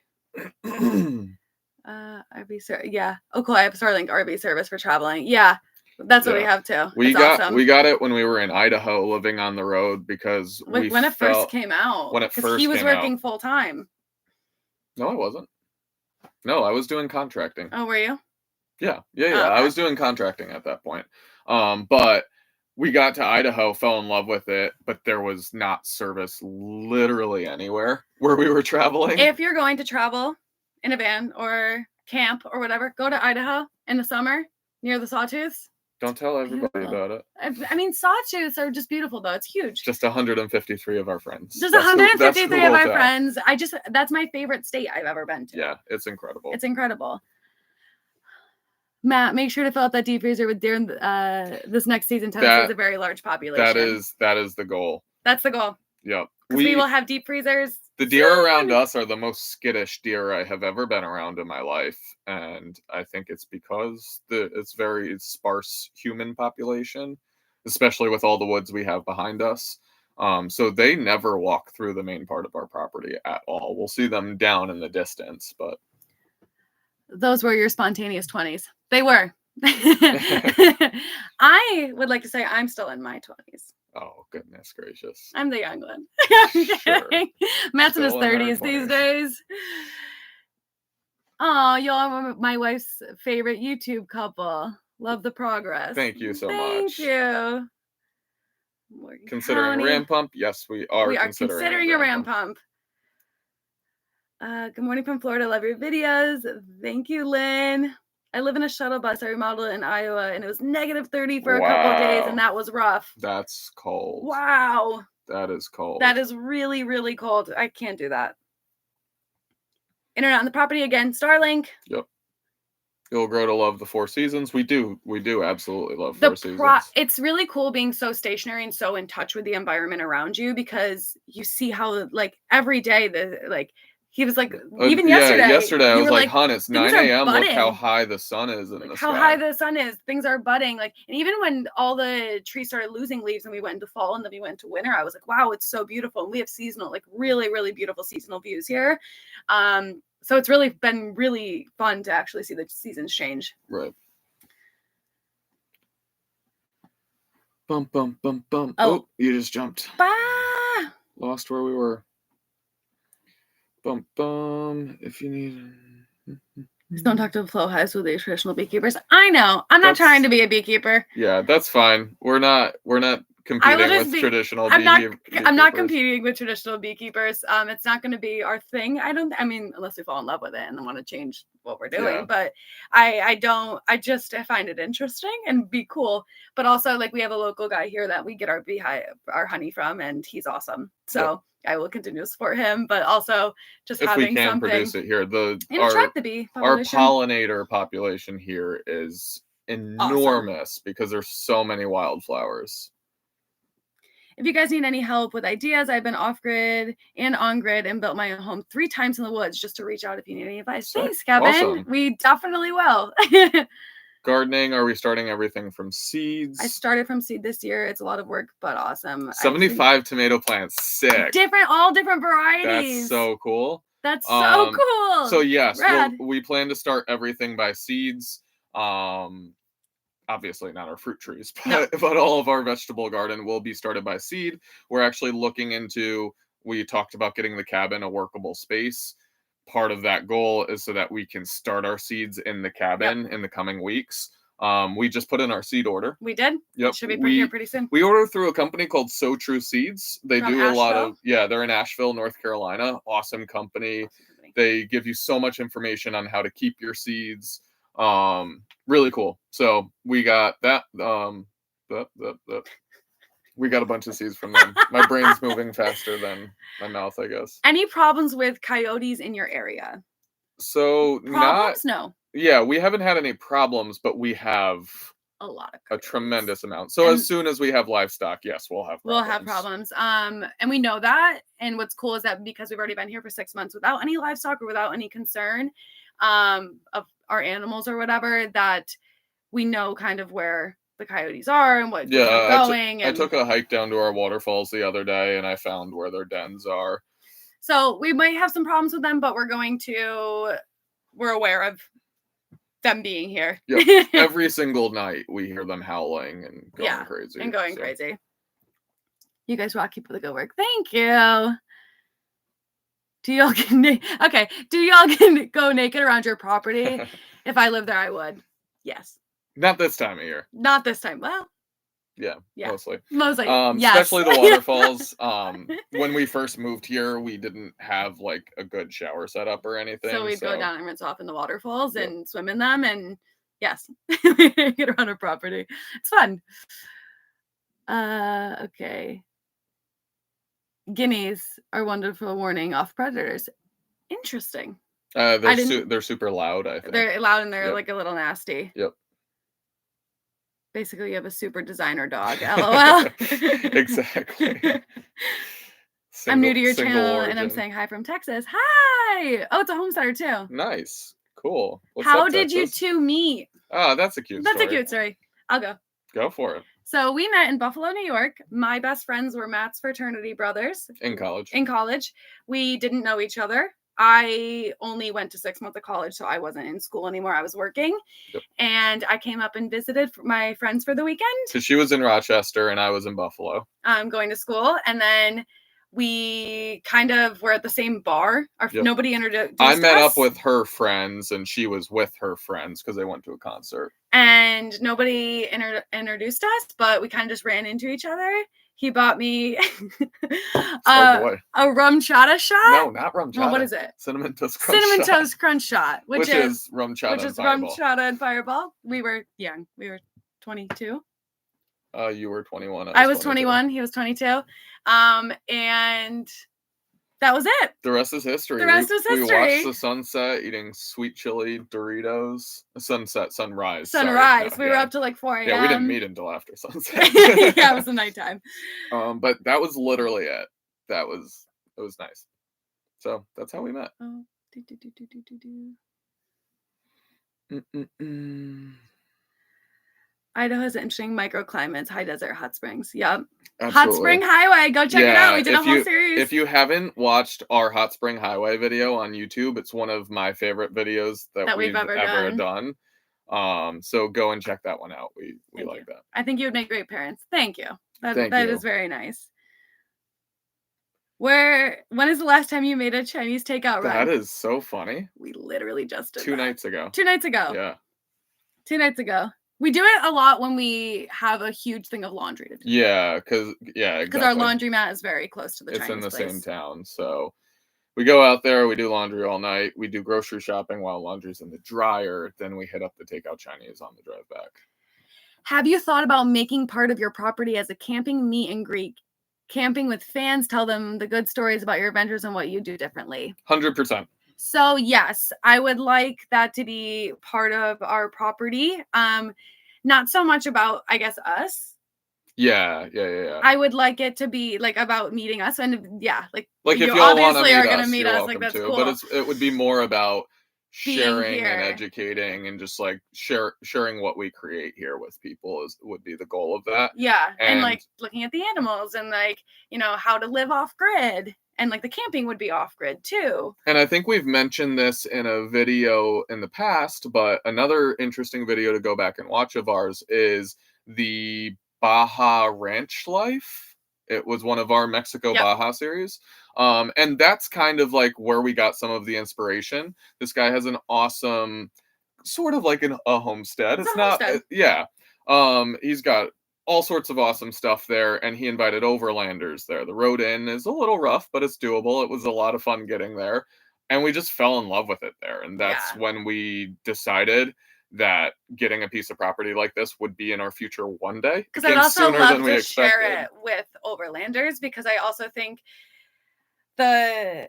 RV service. Yeah. Oh, cool. I have Starlink RV service for traveling. Yeah. That's what we have too. We got it when we were in Idaho living on the road because when it first came out. When it first came out. He was working full time. No, I wasn't. No, I was doing contracting. Oh, were you? Yeah. Okay. I was doing contracting at that point. But we got to Idaho, fell in love with it, but there was not service literally anywhere where we were traveling. If you're going to travel in a van or camp or whatever, go to Idaho in the summer near the Sawtooths. Don't tell everybody about it. I mean, sawtooths are just beautiful, though. It's huge. Just 153 of our friends. Just 153 of our friends. That's my favorite state I've ever been to. Yeah, it's incredible. It's incredible. Matt, make sure to fill out that deep freezer with deer this next season. Tennessee is a very large population. That is the goal. That's the goal. Yep. We will have deep freezers. The deer around us are the most skittish deer I have ever been around in my life. And I think it's because it's very sparse human population, especially with all the woods we have behind us. So they never walk through the main part of our property at all. We'll see them down in the distance, but. Those were your spontaneous 20s. They were. I would like to say I'm still in my 20s. Oh, goodness gracious. I'm the young one. Sure. Matt's in his Still in our 30s these 20s. days. Oh, y'all are my wife's favorite YouTube couple. Love the progress. Thank you so Thank much. you. Morgan Considering County. a ram pump? Yes, we are. We are considering a ram pump. Good morning from Florida. Love your videos. Thank you, Lynn. I live in a shuttle bus. I remodeled it in Iowa, and it was negative 30 for a couple of days, and that was rough. That's cold. Wow. That is cold. That is really, really cold. I can't do that. Internet on the property again. Starlink. Yep. You'll grow to love the Four Seasons. We do absolutely love Four Seasons. It's really cool being so stationary and so in touch with the environment around you, because you see how like every day he was like, even yesterday I was like, hon, it's 9 a.m. Look how budding. high the sun is in the sky. How high the sun is. Things are budding. Like, and even when all the trees started losing leaves and we went into fall and then we went to winter, I was like, wow, it's so beautiful. And we have seasonal, like really, really beautiful seasonal views here. So it's really been really fun to actually see the seasons change. Right. Bum, bum, bum, bum. Oh, you just jumped. Bah! Lost where we were. Bum, bum. If you need... Just don't talk to the flow hives with the traditional beekeepers. I know. I'm not trying to be a beekeeper. Yeah, that's fine. We're not competing with traditional beekeepers. I'm not competing with traditional beekeepers. It's not going to be our thing. Unless we fall in love with it and want to change what we're doing. Yeah. But I just find it interesting and be cool. But also, like, we have a local guy here that we get our honey from, and he's awesome. So yep. I will continue to support him, but also just if having something. If we can produce it here, attract the bee population. Our pollinator population here is enormous because there's so many wildflowers. If you guys need any help with ideas, I've been off-grid and on-grid and built my own home 3 times in the woods. Just to reach out if you need any advice. Thanks, Kevin. Awesome. We definitely will. Gardening, are we starting everything from seeds? I started from seed this year. It's a lot of work, but awesome. 75 tomato plants. Sick. All different varieties. That's so cool. That's so cool. So yes, we plan to start everything by seeds. Obviously not our fruit trees, but all of our vegetable garden will be started by seed. We're actually looking into, we talked about getting the cabin a workable space. Part of that goal is so that we can start our seeds in the cabin in the coming weeks. We just put in our seed order. We did? Yep. It should be here pretty soon. We order through a company called So True Seeds. They From do Asheville? A lot of, they're in Asheville, North Carolina. Awesome company. They give you so much information on how to keep your seeds. Really cool. So we got that. We got a bunch of seeds from them. My brain's moving faster than my mouth, I guess. Any problems with coyotes in your area? So No. Yeah, we haven't had any problems, but we have a lot of a tremendous amount. So as soon as we have livestock, yes, we'll have problems. And we know that. And what's cool is that because we've already been here for 6 months without any livestock or without any concern of our animals or whatever, that we know kind of where the coyotes are and what they're going. I took a hike down to our waterfalls the other day and I found where their dens are. So we might have some problems with them, but we're aware of them being here. Yep. Every single night we hear them howling and going crazy. And going crazy. You guys rock. Keep up the good work. Thank you. Do y'all go naked around your property? If I lived there, I would. Yes. Not this time of year. Not this time. Well. Yeah. Mostly. Yes. Especially the waterfalls. When we first moved here, we didn't have like a good shower setup or anything. So we'd go down and rinse off in the waterfalls and swim in them, and yes, get around our property. It's fun. Okay. Guineas are wonderful warning off predators. Interesting. They're super loud, I think. They're loud and they're like a little nasty. Yep. Basically, you have a super designer dog. LOL. Exactly. I'm new to your channel and I'm saying hi from Texas. Hi. Oh, it's a homesteader too. Nice. Cool. How did you two meet? Oh, that's a cute story. That's a cute story. I'll go. Go for it. So we met in Buffalo, New York. My best friends were Matt's fraternity brothers. In college. We didn't know each other. I only went to 6 months of college, so I wasn't in school anymore. I was working. Yep. And I came up and visited my friends for the weekend. Because she was in Rochester and I was in Buffalo. Going to school. And then we kind of were at the same bar. Nobody introduced us. I met up with her friends and she was with her friends because they went to a concert. And nobody introduced us, but we kind of just ran into each other. He bought me a rum chata shot. No, not rum chata. Well, what is it? Cinnamon Toast Crunch Cinnamon shot. Toast Crunch shot. Which is rum chata which is rum chata and Fireball. We were young. We were 22. You were 21. I was 21. He was 22. And that was it. The rest is history. The rest is history. We watched the sunset, eating sweet chili Doritos. Sunrise. Sunrise. We were up to like 4 a.m. Yeah, we didn't meet until after sunset. Yeah, it was the nighttime. But that was literally it. It was nice. So that's how we met. Oh. Idaho has interesting microclimates, high desert, hot springs. Yep. Absolutely. Hot Spring Highway. Go check it out. We did a whole series. If you haven't watched our Hot Spring Highway video on YouTube, it's one of my favorite videos that we've ever done. So go and check that one out. We like that. I think you would make great parents. Thank you. That is very nice. When is the last time you made a Chinese takeout run? That is so funny. We literally just did 2 nights ago. 2 nights ago. Yeah. 2 nights ago. We do it a lot when we have a huge thing of laundry to do. Yeah, because exactly. Our laundromat is very close to the Chinese place. It's in the same town, so we go out there, we do laundry all night, we do grocery shopping while laundry's in the dryer, then we hit up the takeout Chinese on the drive back. Have you thought about making part of your property as a camping meet and greet? Camping with fans, tell them the good stories about your adventures and what you do differently. 100%. So yes, I would like that to be part of our property. Not so much about, I guess, us. Yeah. I would like it to be like about meeting us, and like if you obviously are going to meet us, like that's cool. But it would be more about sharing and educating and just like sharing what we create here with people would be the goal of that. Yeah, and like looking at the animals and like how to live off grid. And like the camping would be off grid too. And I think we've mentioned this in a video in the past, but another interesting video to go back and watch of ours is the Baja Ranch Life. It was one of our Mexico Baja series. And that's kind of like where we got some of the inspiration. This guy has an awesome, sort of like a homestead. It's not, yeah. He's got all sorts of awesome stuff there, and he invited overlanders there. The road in is a little rough, but it's doable. It was a lot of fun getting there, and we just fell in love with it there. And that's when we decided that getting a piece of property like this would be in our future one day. Because I'd also love to share it with overlanders, because I also think the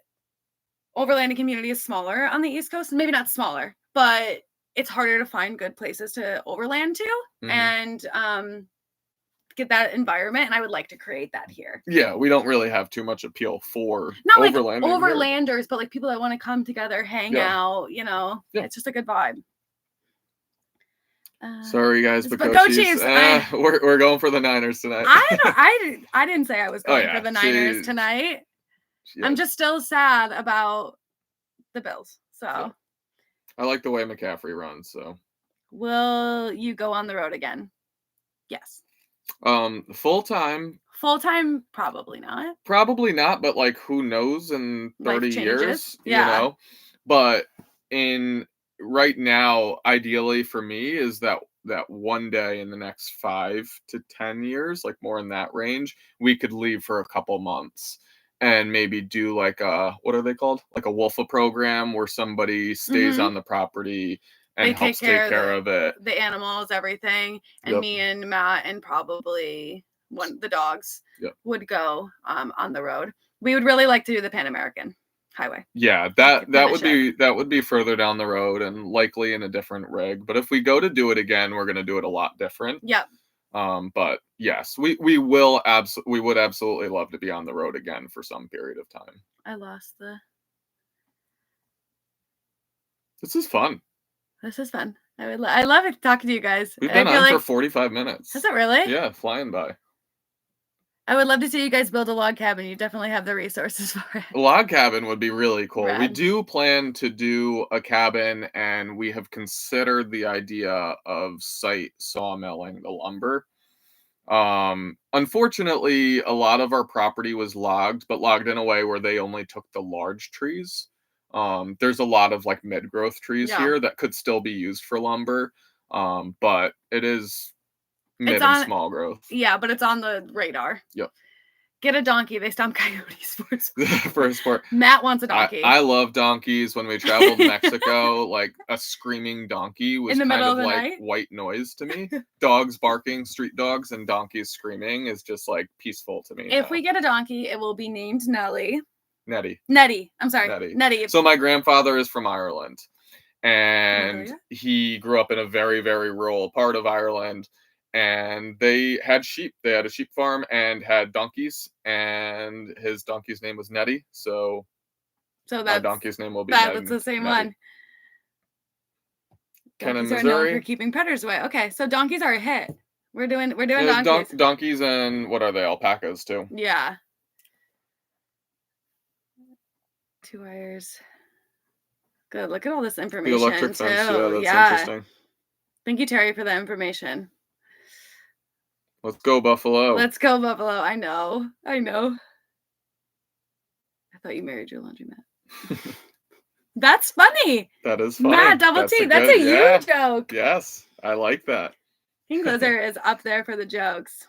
overlanding community is smaller on the East Coast. Maybe not smaller, but it's harder to find good places to overland to. And get that environment, and I would like to create that here. Yeah, we don't really have too much appeal for not like overlanders, but like people that want to come together, hang out, it's just a good vibe. Sorry guys, Bacochis. We're going for the Niners tonight. I didn't say I was going for the Niners tonight. I'm just still sad about the Bills. So I like the way McCaffrey runs, so. Will you go on the road again? Yes. Full-time, probably not, but like who knows in 30 years, but right now, ideally for me is that one day in the next 5 to 10 years, like more in that range, we could leave for a couple months and maybe do like what are they called? Like a WOLFA program where somebody stays on the property and helps take care of it. The animals, everything. And me and Matt and probably the dogs would go on the road. We would really like to do the Pan American Highway. Yeah, that would be further down the road and likely in a different rig. But if we go to do it again, we're gonna do it a lot different. Yep. But yes, we would absolutely love to be on the road again for some period of time. This is fun. I love it talking to you guys. We've been on for 45 minutes. Is it really? Yeah, flying by. I would love to see you guys build a log cabin. You definitely have the resources for it. A log cabin would be really cool. We Rad. do plan to do a cabin, and we have considered the idea of site sawmilling the lumber. Unfortunately, a lot of our property was logged, but logged in a way where they only took the large trees. There's a lot of like mid-growth trees Yeah. here that could still be used for lumber. But it is mid It's and on- small growth. Yeah, but it's on the radar. Yep. Get a donkey. They stomp coyotes for a sport. For a sport. Matt wants a donkey. I love donkeys. When we traveled to Mexico, like a screaming donkey was In the kind middle of of the like night? white noise to me. Dogs barking, street dogs, and donkeys screaming is just like peaceful to me. If now. we get a donkey, it will be named Nelly. Nettie. Nettie. I'm sorry. Nettie. Nettie. So my grandfather is from Ireland, and yeah? he grew up in a very, very rural part of Ireland. And they had sheep. They had a sheep farm and had donkeys. And his donkey's name was Nettie. So So my that's donkey's name will be that's the same Nettie. one. Kenna, Donkeys are known Missouri. for keeping predators away. Okay, so donkeys are a hit. We're doing Yeah, donkeys. Donkeys and what are they? Alpacas too. Yeah. 2 wires. Good. Look at all this The information electric too. fence. Yeah, that's Yeah. interesting. Thank you, Terry, for that information. Let's go, Buffalo. Let's go, Buffalo. I know. I thought you married your laundromat. That's funny. That is funny. Matt, double That's T. a That's good- a yeah. huge joke. Yes, I like that. King Loser is up there for the jokes.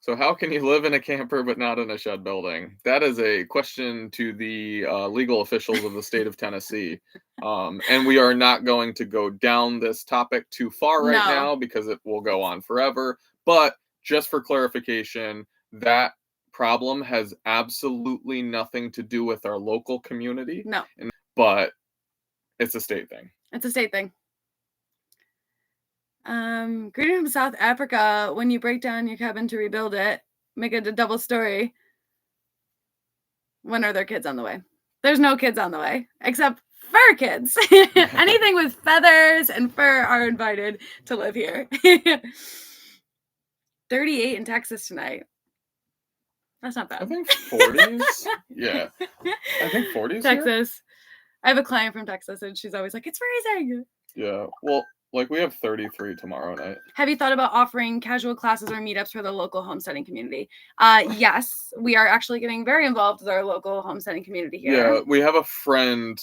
So how can you live in a camper but not in a shed building? That is a question to the legal officials of the state of Tennessee. And we are not going to go down this topic too far right No. now because it will go on forever. But just for clarification, that problem has absolutely nothing to do with our local community. No, But it's a state thing. it's a state thing. Greeting from South Africa. When you break down your cabin to rebuild it, make it a double story. When are there kids on the way? There's no kids on the way, except fur kids. Anything with feathers and fur are invited to live here. 38 in Texas tonight. That's not I bad. think 40s. Yeah. I think 40s. here? Texas. I have a client from Texas and she's always like, it's freezing. Yeah. Well, like we have 33 tomorrow night. Have you thought about offering casual classes or meetups for the local homesteading community? Yes, we are actually getting very involved with our local homesteading community here. Yeah, we have a friend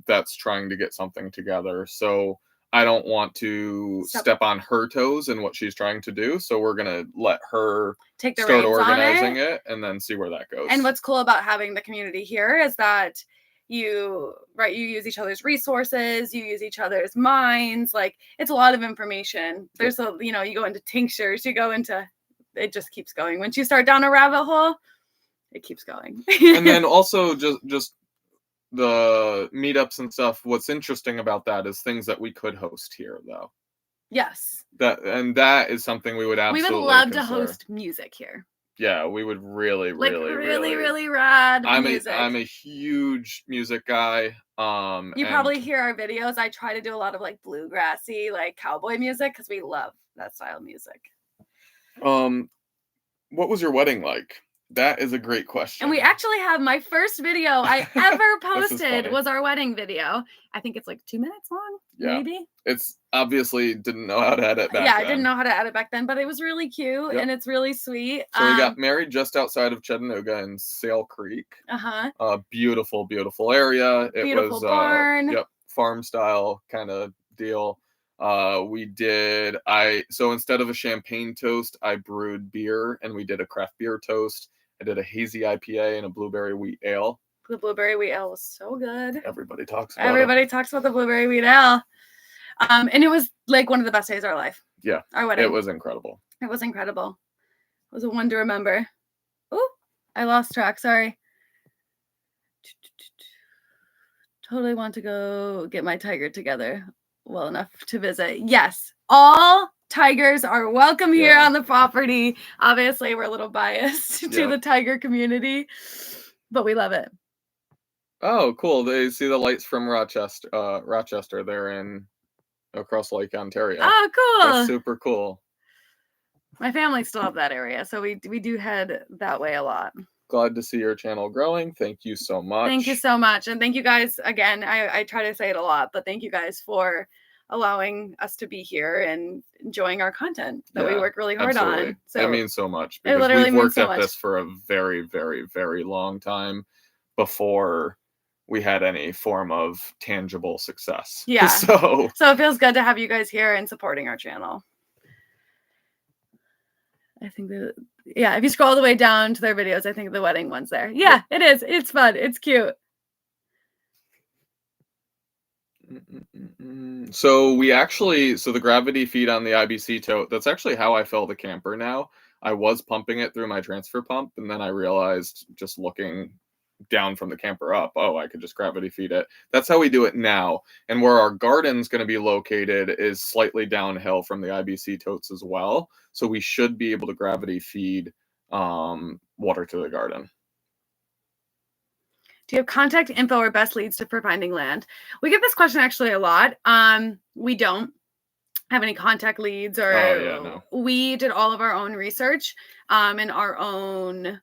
that's trying to get something together. So I don't want to step on her toes in what she's trying to do. So we're going to let her Take the start reins organizing on it. it and then see where that goes. And what's cool about having the community here is that you use each other's resources, you use each other's minds. Like it's a lot of information. There's you go into tinctures, you go into, it just keeps going. Once you start down a rabbit hole, it keeps going. And then also just the meetups and stuff. What's interesting about that is things that we could host here though. Yes. That is something we would absolutely We would love to consider. host music here. Yeah, we would really Rad music. I'm a huge music guy. You probably hear our videos. I try to do a lot of like bluegrassy, like cowboy music because we love that style of music. What was your wedding like? That is a great question. And we actually have my first video I ever posted funny. was our wedding video. I think it's like 2 minutes long, Yeah. maybe. It's obviously didn't know how to edit back Yeah, then. I didn't know how to edit back then, but it was really cute Yep. and it's really sweet. So we got married just outside of Chattanooga in Sale Creek. Beautiful, beautiful area. It Beautiful was barn. farm style kind of deal. So instead of a champagne toast, I brewed beer and we did a craft beer toast. I did a hazy IPA and a blueberry wheat ale. The blueberry wheat ale was so good. Everybody talks about Everybody talks about the blueberry wheat ale. And it was like one of the best days of our life. Yeah. Our wedding. It was incredible. It was incredible. It was a one to remember. Oh, I lost track. Sorry. Totally want to go get my tiger together well enough to visit. Yes. All tigers are welcome here on the property. Obviously, we're a little biased to the tiger community, but we love it. Oh, cool. They see the lights from Rochester. They're in across Lake Ontario. Oh, cool. That's super cool. My family still have that area, so we do head that way a lot. Glad to see your channel growing. Thank you so much. Thank you so much. And thank you guys again. I try to say it a lot, but thank you guys for allowing us to be here and enjoying our content that we work really hard on. So it means so much because we've worked at this for a very, very, very long time before we had any form of tangible success. Yeah. So it feels good to have you guys here and supporting our channel. I think that, if you scroll all the way down to their videos, I think the wedding one's there. Yeah, it is. It's fun. It's cute. So the gravity feed on the IBC tote, that's actually how I fill the camper now. I was pumping it through my transfer pump, and then I realized, just looking down from the camper up, I could just gravity feed it. That's how we do it now. And where our garden's going to be located is slightly downhill from the IBC totes as well. So we should be able to gravity feed water to the garden. Do you have contact info or best leads for finding land? We get this question actually a lot. We don't have any contact leads, or no. We did all of our own research and our own.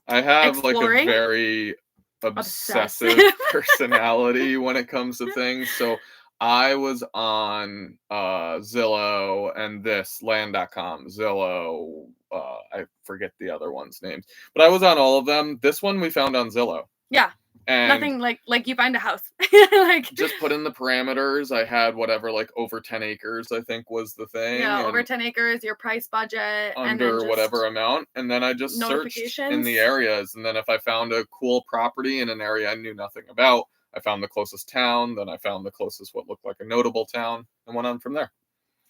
I have like a very obsessive personality when it comes to things. So I was on Zillow and this land.com, Zillow, I forget the other one's names, but I was on all of them. This one we found on Zillow. Yeah. And nothing like you find a house. Just put in the parameters. I had whatever, like over 10 acres, I think was the thing. Yeah, over 10 acres, your price budget. Under and whatever amount. And then I just searched in the areas. And then if I found a cool property in an area I knew nothing about, I found the closest town. Then I found the closest what looked like a notable town and went on from there.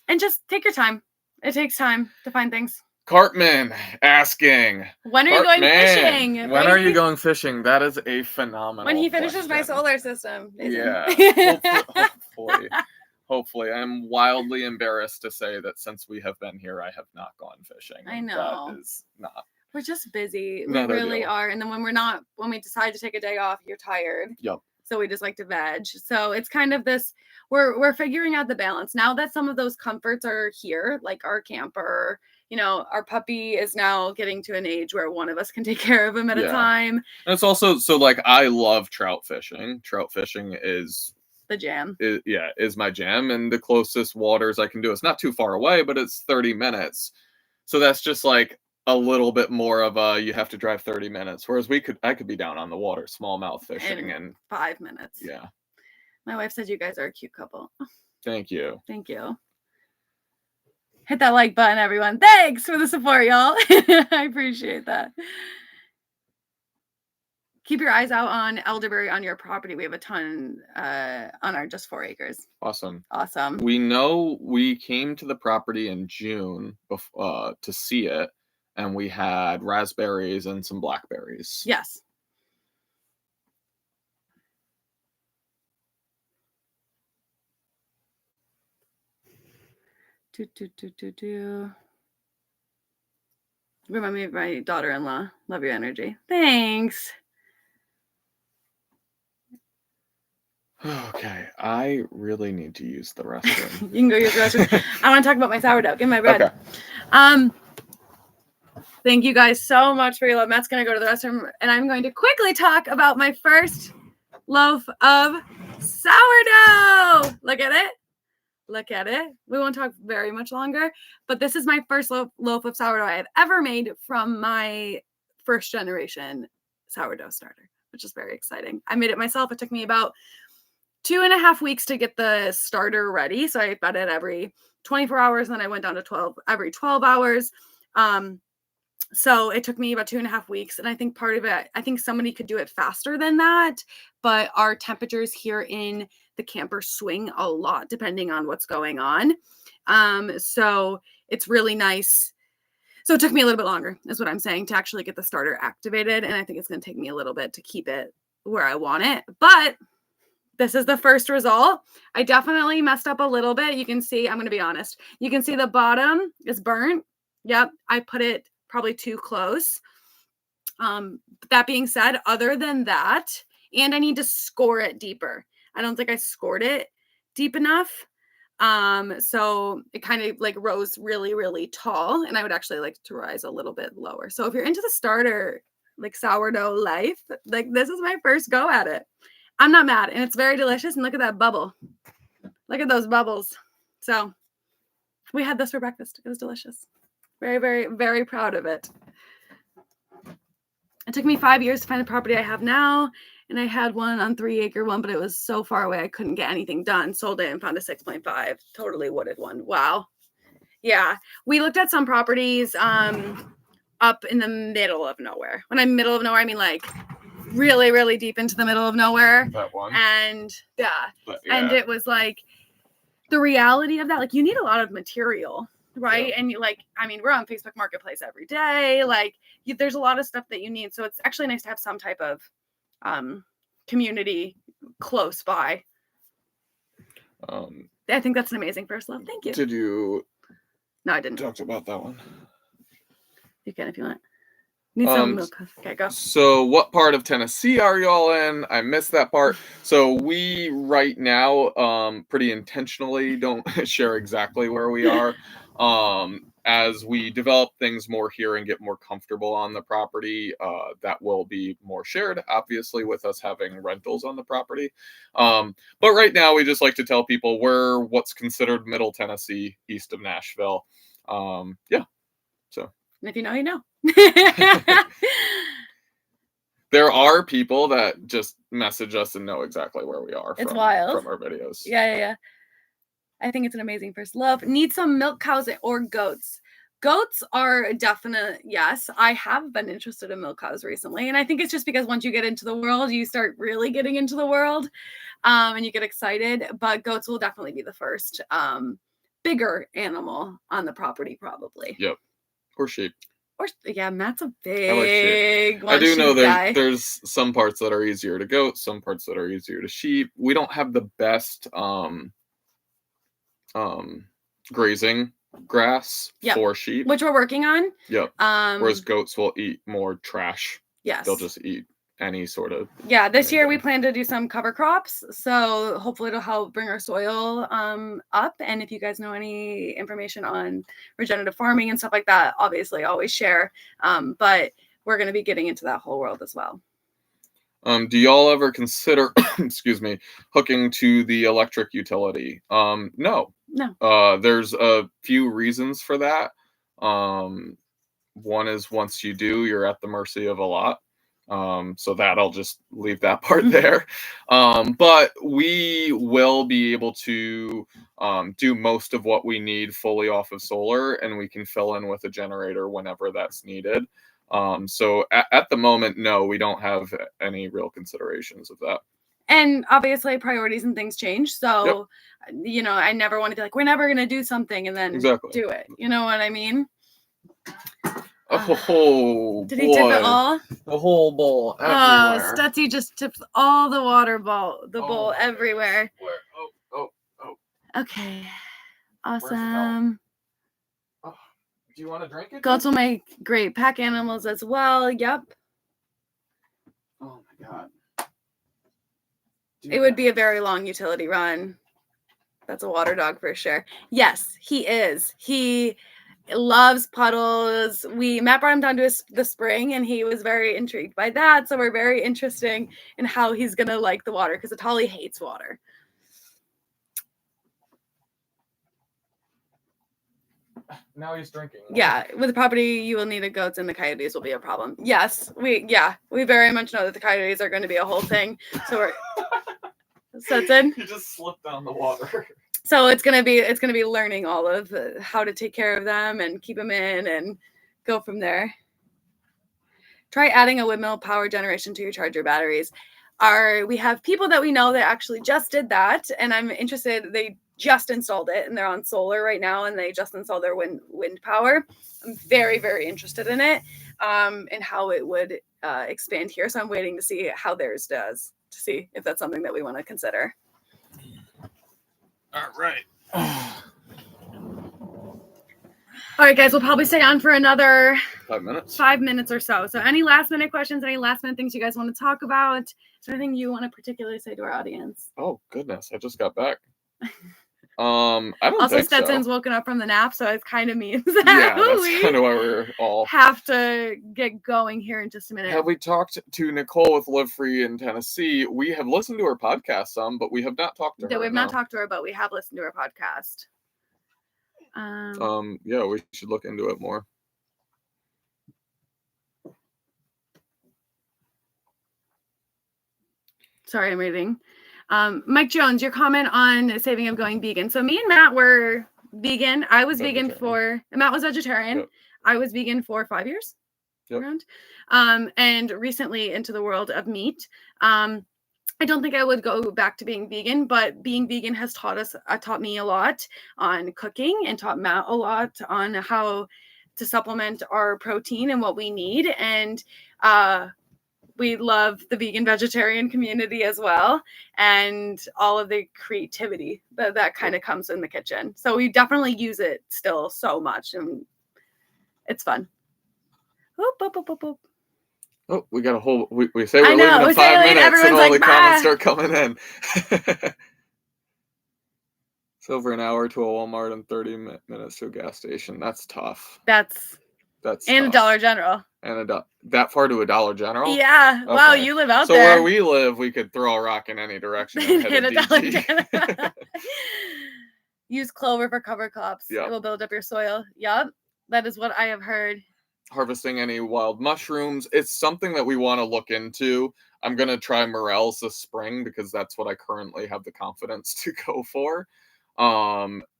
And just take your time. It takes time to find things. Cartman asking, when are you going fishing? When are you going fishing? That is a phenomenal When he finishes question. my solar system. Yeah. Hopefully. I'm wildly embarrassed to say that since we have been here, I have not gone fishing. I know. That is not. We're just busy. We really are. And then when we decide to take a day off, you're tired. Yep. So we just like to veg. So it's kind of this, we're figuring out the balance. Now that some of those comforts are here, like our camper, our puppy is now getting to an age where one of us can take care of him at a time. And it's also, so like, I love trout fishing. Trout fishing is the jam. Is my jam. And the closest waters I can do, it's not too far away, but it's 30 minutes. So that's just like a little bit more of you have to drive 30 minutes. Whereas I could be down on the water, smallmouth fishing in 5 minutes. Yeah. My wife said you guys are a cute couple. Thank you. Thank you. Hit that like button, everyone. Thanks for the support, y'all. I appreciate that. Keep your eyes out on elderberry on your property. We have a ton on our just 4 acres. Awesome. We know we came to the property in June to see it, and we had raspberries and some blackberries. Yes. Remind me of my daughter-in-law. Love your energy. Thanks. Okay, I really need to use the restroom. You can go use the restroom. I want to talk about my sourdough. Give me my bread. Okay. Thank you guys so much for your love. Matt's going to go to the restroom, and I'm going to quickly talk about my first loaf of sourdough. Look at it. Look at it. We won't talk very much longer, but this is my first loaf of sourdough I have ever made from my first generation sourdough starter, which is very exciting. I made it myself. It took me about 2.5 weeks to get the starter ready. So I fed it every 24 hours. And then I went down to every 12 hours. So it took me about 2.5 weeks. And I think part of it, I think somebody could do it faster than that, but our temperatures here in the camper swing a lot depending on what's going on. So it's really nice. So it took me a little bit longer is what I'm saying to actually get the starter activated. And I think it's going to take me a little bit to keep it where I want it, but this is the first result. I definitely messed up a little bit. You can see, I'm going to be honest. You can see the bottom is burnt. Yep. I put it probably too close. That being said, other than that, and I need to score it deeper. I don't think I scored it deep enough. So it kind of like rose really, really tall, and I would actually like to rise a little bit lower. So if you're into the starter, like sourdough life, like this is my first go at it. I'm not mad, and it's very delicious. And look at that bubble. Look at those bubbles. So we had this for breakfast. It was delicious. Very, very, very proud of it. It took me 5 years to find the property I have now. And I had one on 3-acre one, but it was so far away I couldn't get anything done. Sold it and found a 6.5, totally wooded one. Wow. Yeah. We looked at some properties up in the middle of nowhere. When I'm middle of nowhere, I mean like really, really deep into the middle of nowhere. That one. And and it was like the reality of that, like you need a lot of material, right? Yeah. And you like, I mean, we're on Facebook Marketplace every day. Like there's a lot of stuff that you need. So it's actually nice to have some type of community close by. I think that's an amazing first love. Thank you. Did you? No, I didn't. Talk about that one. You can if you want. Need some milk. Okay, go. So what part of Tennessee are y'all in? I missed that part. So we right now pretty intentionally don't share exactly where we are. As we develop things more here and get more comfortable on the property, that will be more shared, obviously, with us having rentals on the property. But right now, we just like to tell people we're what's considered Middle Tennessee, east of Nashville. Yeah. So. And if you know, you know. There are people that just message us and know exactly where we are. It's wild. From our videos. Yeah. I think it's an amazing first love. Need some milk cows or goats. Goats are a definite yes. I have been interested in milk cows recently. And I think it's just because once you get into the world, you start really getting into the world and you get excited. But goats will definitely be the first bigger animal on the property, probably. Yep. Or sheep. Yeah, Matt's a big one. I do know there's some parts that are easier to goats, some parts that are easier to sheep. We don't have the best grazing grass for sheep, which we're working on. Yep. Whereas goats will eat more trash. Yes. They'll just eat any sort of. Yeah, this year we plan to do some cover crops, so hopefully it'll help bring our soil up. And if you guys know any information on regenerative farming and stuff like that, obviously always share. But we're going to be getting into that whole world as well. Do y'all ever consider, excuse me, hooking to the electric utility? No. There's a few reasons for that. One is once you do, you're at the mercy of a lot. So that I'll just leave that part there. But we will be able to do most of what we need fully off of solar, and we can fill in with a generator whenever that's needed. So at the moment, no, we don't have any real considerations of that. And obviously priorities and things change. So, you know, I never want to be like, we're never going to do something and then do it. You know what I mean? Oh, did he tip it all? The whole bowl everywhere. Oh, Stutzy just tipped all the water bowl everywhere. Oh. Okay. Awesome. Oh, do you want to drink it? Goats will make great pack animals as well. Yep. Oh my God. It would be a very long utility run. That's a water dog for sure. Yes, he is. He loves puddles. Matt brought him down to the spring and he was very intrigued by that. So we're very interested in how he's going to like the water because Atali hates water. Now he's drinking. Yeah, with the property, you will need the goats and the coyotes will be a problem. Yes, we very much know that the coyotes are going to be a whole thing. So it's in. He just slipped down the water. So it's gonna be learning all of how to take care of them and keep them in and go from there. Try adding a windmill power generation to your charger batteries. We have people that we know that actually just did that, and I'm interested. They just installed it and they're on solar right now, and they just installed their wind power. I'm very, very interested in it, and how it would expand here. So I'm waiting to see how theirs does, to see if that's something that we want to consider. All right. All right, guys, we'll probably stay on for another 5 minutes. 5 minutes or so. So any last minute questions, any last minute things you guys want to talk about? Is there anything you want to particularly say to our audience? Oh, goodness. I just got back. I don't Also, think Stetson's so. woken up from the nap, so it kind of means that Yeah, that's we kind of why we're all have to get going here in just a minute. Have we talked to Nicole with Live Free in Tennessee? We have listened to her podcast some, but we have not talked to her. We have not talked to her, but we have listened to her podcast. Yeah, we should look into it more. Sorry, I'm reading. Mike Jones, your comment on saving of going vegan. So me and Matt were vegan. I was vegan Matt was vegetarian. Yep. I was vegan for 5 years. Yep. Around. And recently into the world of meat. I don't think I would go back to being vegan, but being vegan has taught me a lot on cooking and taught Matt a lot on how to supplement our protein and what we need. And we love the vegan vegetarian community as well, and all of the creativity that kind of comes in the kitchen. So we definitely use it still so much, and it's fun. Oop, oop, oop, oop, oop. Oh, we got a whole. We say we're leaving in 5 minutes, and all the comments start coming in. It's over an hour to a Walmart and 30 minutes to a gas station. That's tough. That's and tough. A Dollar General. And that far to a Dollar General? Yeah. Okay. Wow, you live out there. So where we live, we could throw a rock in any direction and hit a Dollar General. Use clover for cover crops. Yep. It will build up your soil. Yep. That is what I have heard. Harvesting any wild mushrooms. It's something that we want to look into. I'm going to try morels this spring because that's what I currently have the confidence to go for.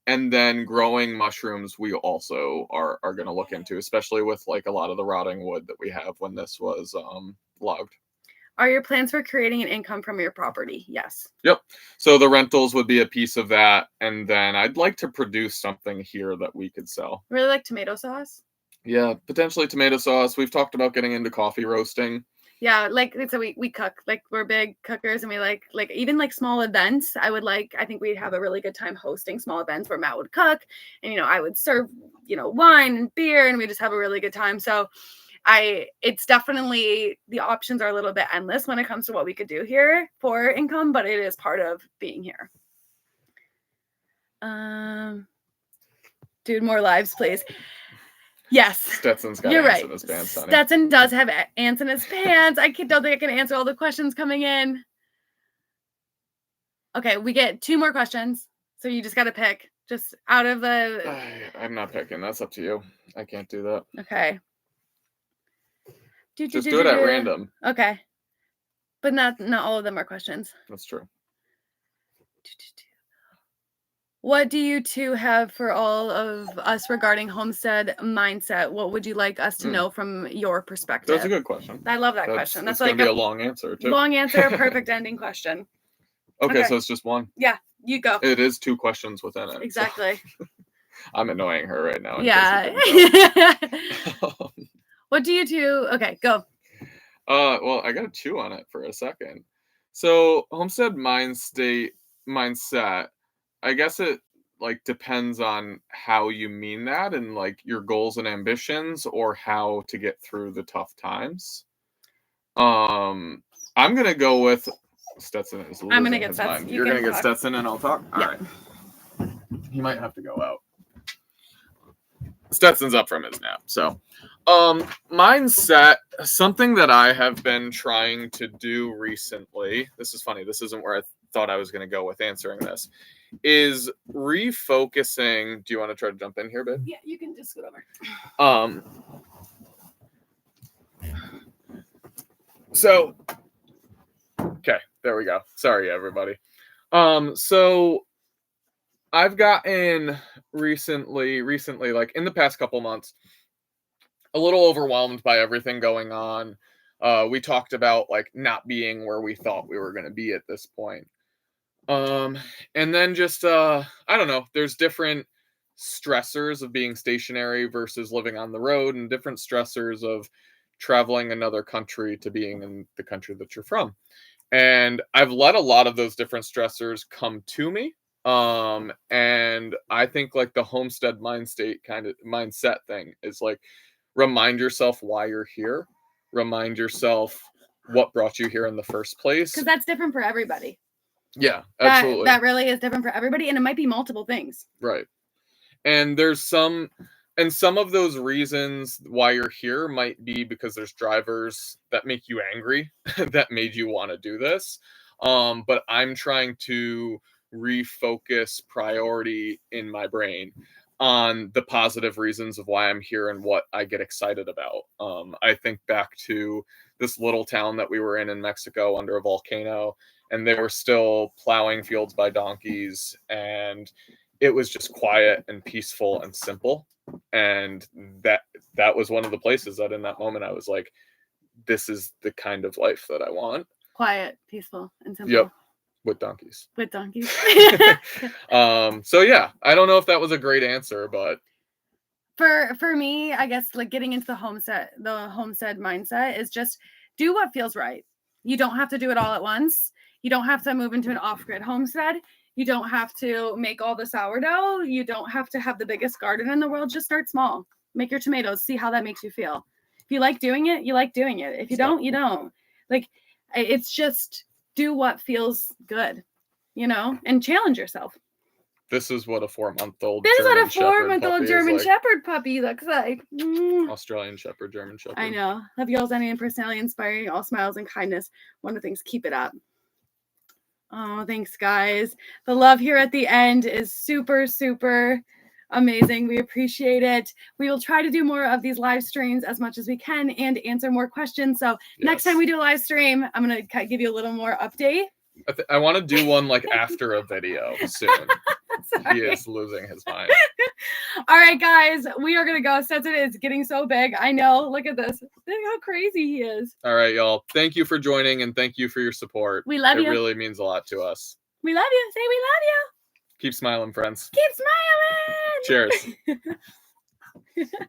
And then growing mushrooms, we also are going to look into, especially with like a lot of the rotting wood that we have when this was logged. Are your plans for creating an income from your property? Yes. Yep. So the rentals would be a piece of that. And then I'd like to produce something here that we could sell. Really like tomato sauce? Yeah, potentially tomato sauce. We've talked about getting into coffee roasting. Yeah, like so we cook, like we're big cookers, and we like even like small events. I think we'd have a really good time hosting small events where Matt would cook and I would serve wine and beer, and we just have a really good time. So it's definitely, the options are a little bit endless when it comes to what we could do here for income, but it is part of being here. Dude, more lives, please. Yes. Stetson's got ants in his pants, honey. Stetson does have ants in his pants. I don't think I can answer all the questions coming in. Okay, we get 2 more questions. So you just got to pick just out of the... I'm not picking. That's up to you. I can't do that. Okay. Just do it at random. Okay. But not all of them are questions. That's true. What do you two have for all of us regarding homestead mindset? What would you like us to know from your perspective? That's a good question. I love that question. That's going to be a long answer, too. Long answer, perfect ending question. Okay, so it's just one. Yeah, you go. It is 2 questions within it. Exactly. So. I'm annoying her right now. Yeah. What do you two... Okay, go. Well, I got to chew on it for a second. So homestead mindset, I guess it like depends on how you mean that and like your goals and ambitions or how to get through the tough times. I'm gonna go with Stetson. I'm gonna get Stetson. You're gonna get Stetson and I'll talk. All right. He might have to go out. Stetson's up from his nap. So mindset, something that I have been trying to do recently. This is funny. This isn't where I thought I was going to go with answering this. Is refocusing. Do you want to try to jump in here, babe? Yeah, you can just scoot over. So okay, there we go. Sorry, everybody. So I've gotten recently, like in the past couple months, a little overwhelmed by everything going on. We talked about like not being where we thought we were going to be at this point. And then just, I don't know, there's different stressors of being stationary versus living on the road and different stressors of traveling another country to being in the country that you're from. And I've let a lot of those different stressors come to me. And I think like the homestead mindset thing is like, remind yourself why you're here. Remind yourself what brought you here in the first place. Because that's different for everybody. Yeah, absolutely. That really is different for everybody, and it might be multiple things. Right. And some of those reasons why you're here might be because there's drivers that make you angry that made you want to do this. But I'm trying to refocus priority in my brain on the positive reasons of why I'm here and what I get excited about. I think back to this little town that we were in Mexico under a volcano, and they were still plowing fields by donkeys, and it was just quiet and peaceful and simple. And that was one of the places that in that moment I was like, this is the kind of life that I want. Quiet, peaceful, and simple. Yep. With donkeys. With donkeys. So yeah, I don't know if that was a great answer, but for me, I guess like getting into the homestead mindset is just do what feels right. You don't have to do it all at once. You don't have to move into an off-grid homestead. You don't have to make all the sourdough. You don't have to have the biggest garden in the world. Just start small. Make your tomatoes. See how that makes you feel. If you like doing it, you like doing it. If you don't, you don't. Like, it's just do what feels good, and challenge yourself. This is what a 4-month-old German Shepherd puppy looks like. Australian Shepherd, German Shepherd. I know. Love y'all's and personality inspiring, all smiles and kindness. One of the things, keep it up. Oh, thanks, guys. The love here at the end is super, super amazing. We appreciate it. We will try to do more of these live streams as much as we can and answer more questions. So next time we do a live stream, I'm going to give you a little more update. I want to do one like after a video soon. He is losing his mind. All right, guys, we are going to go since it is getting so big. I know. Look at this. Look how crazy he is. All right, y'all. Thank you for joining and thank you for your support. We love you. It really means a lot to us. We love you. Say we love you. Keep smiling, friends. Keep smiling. Cheers.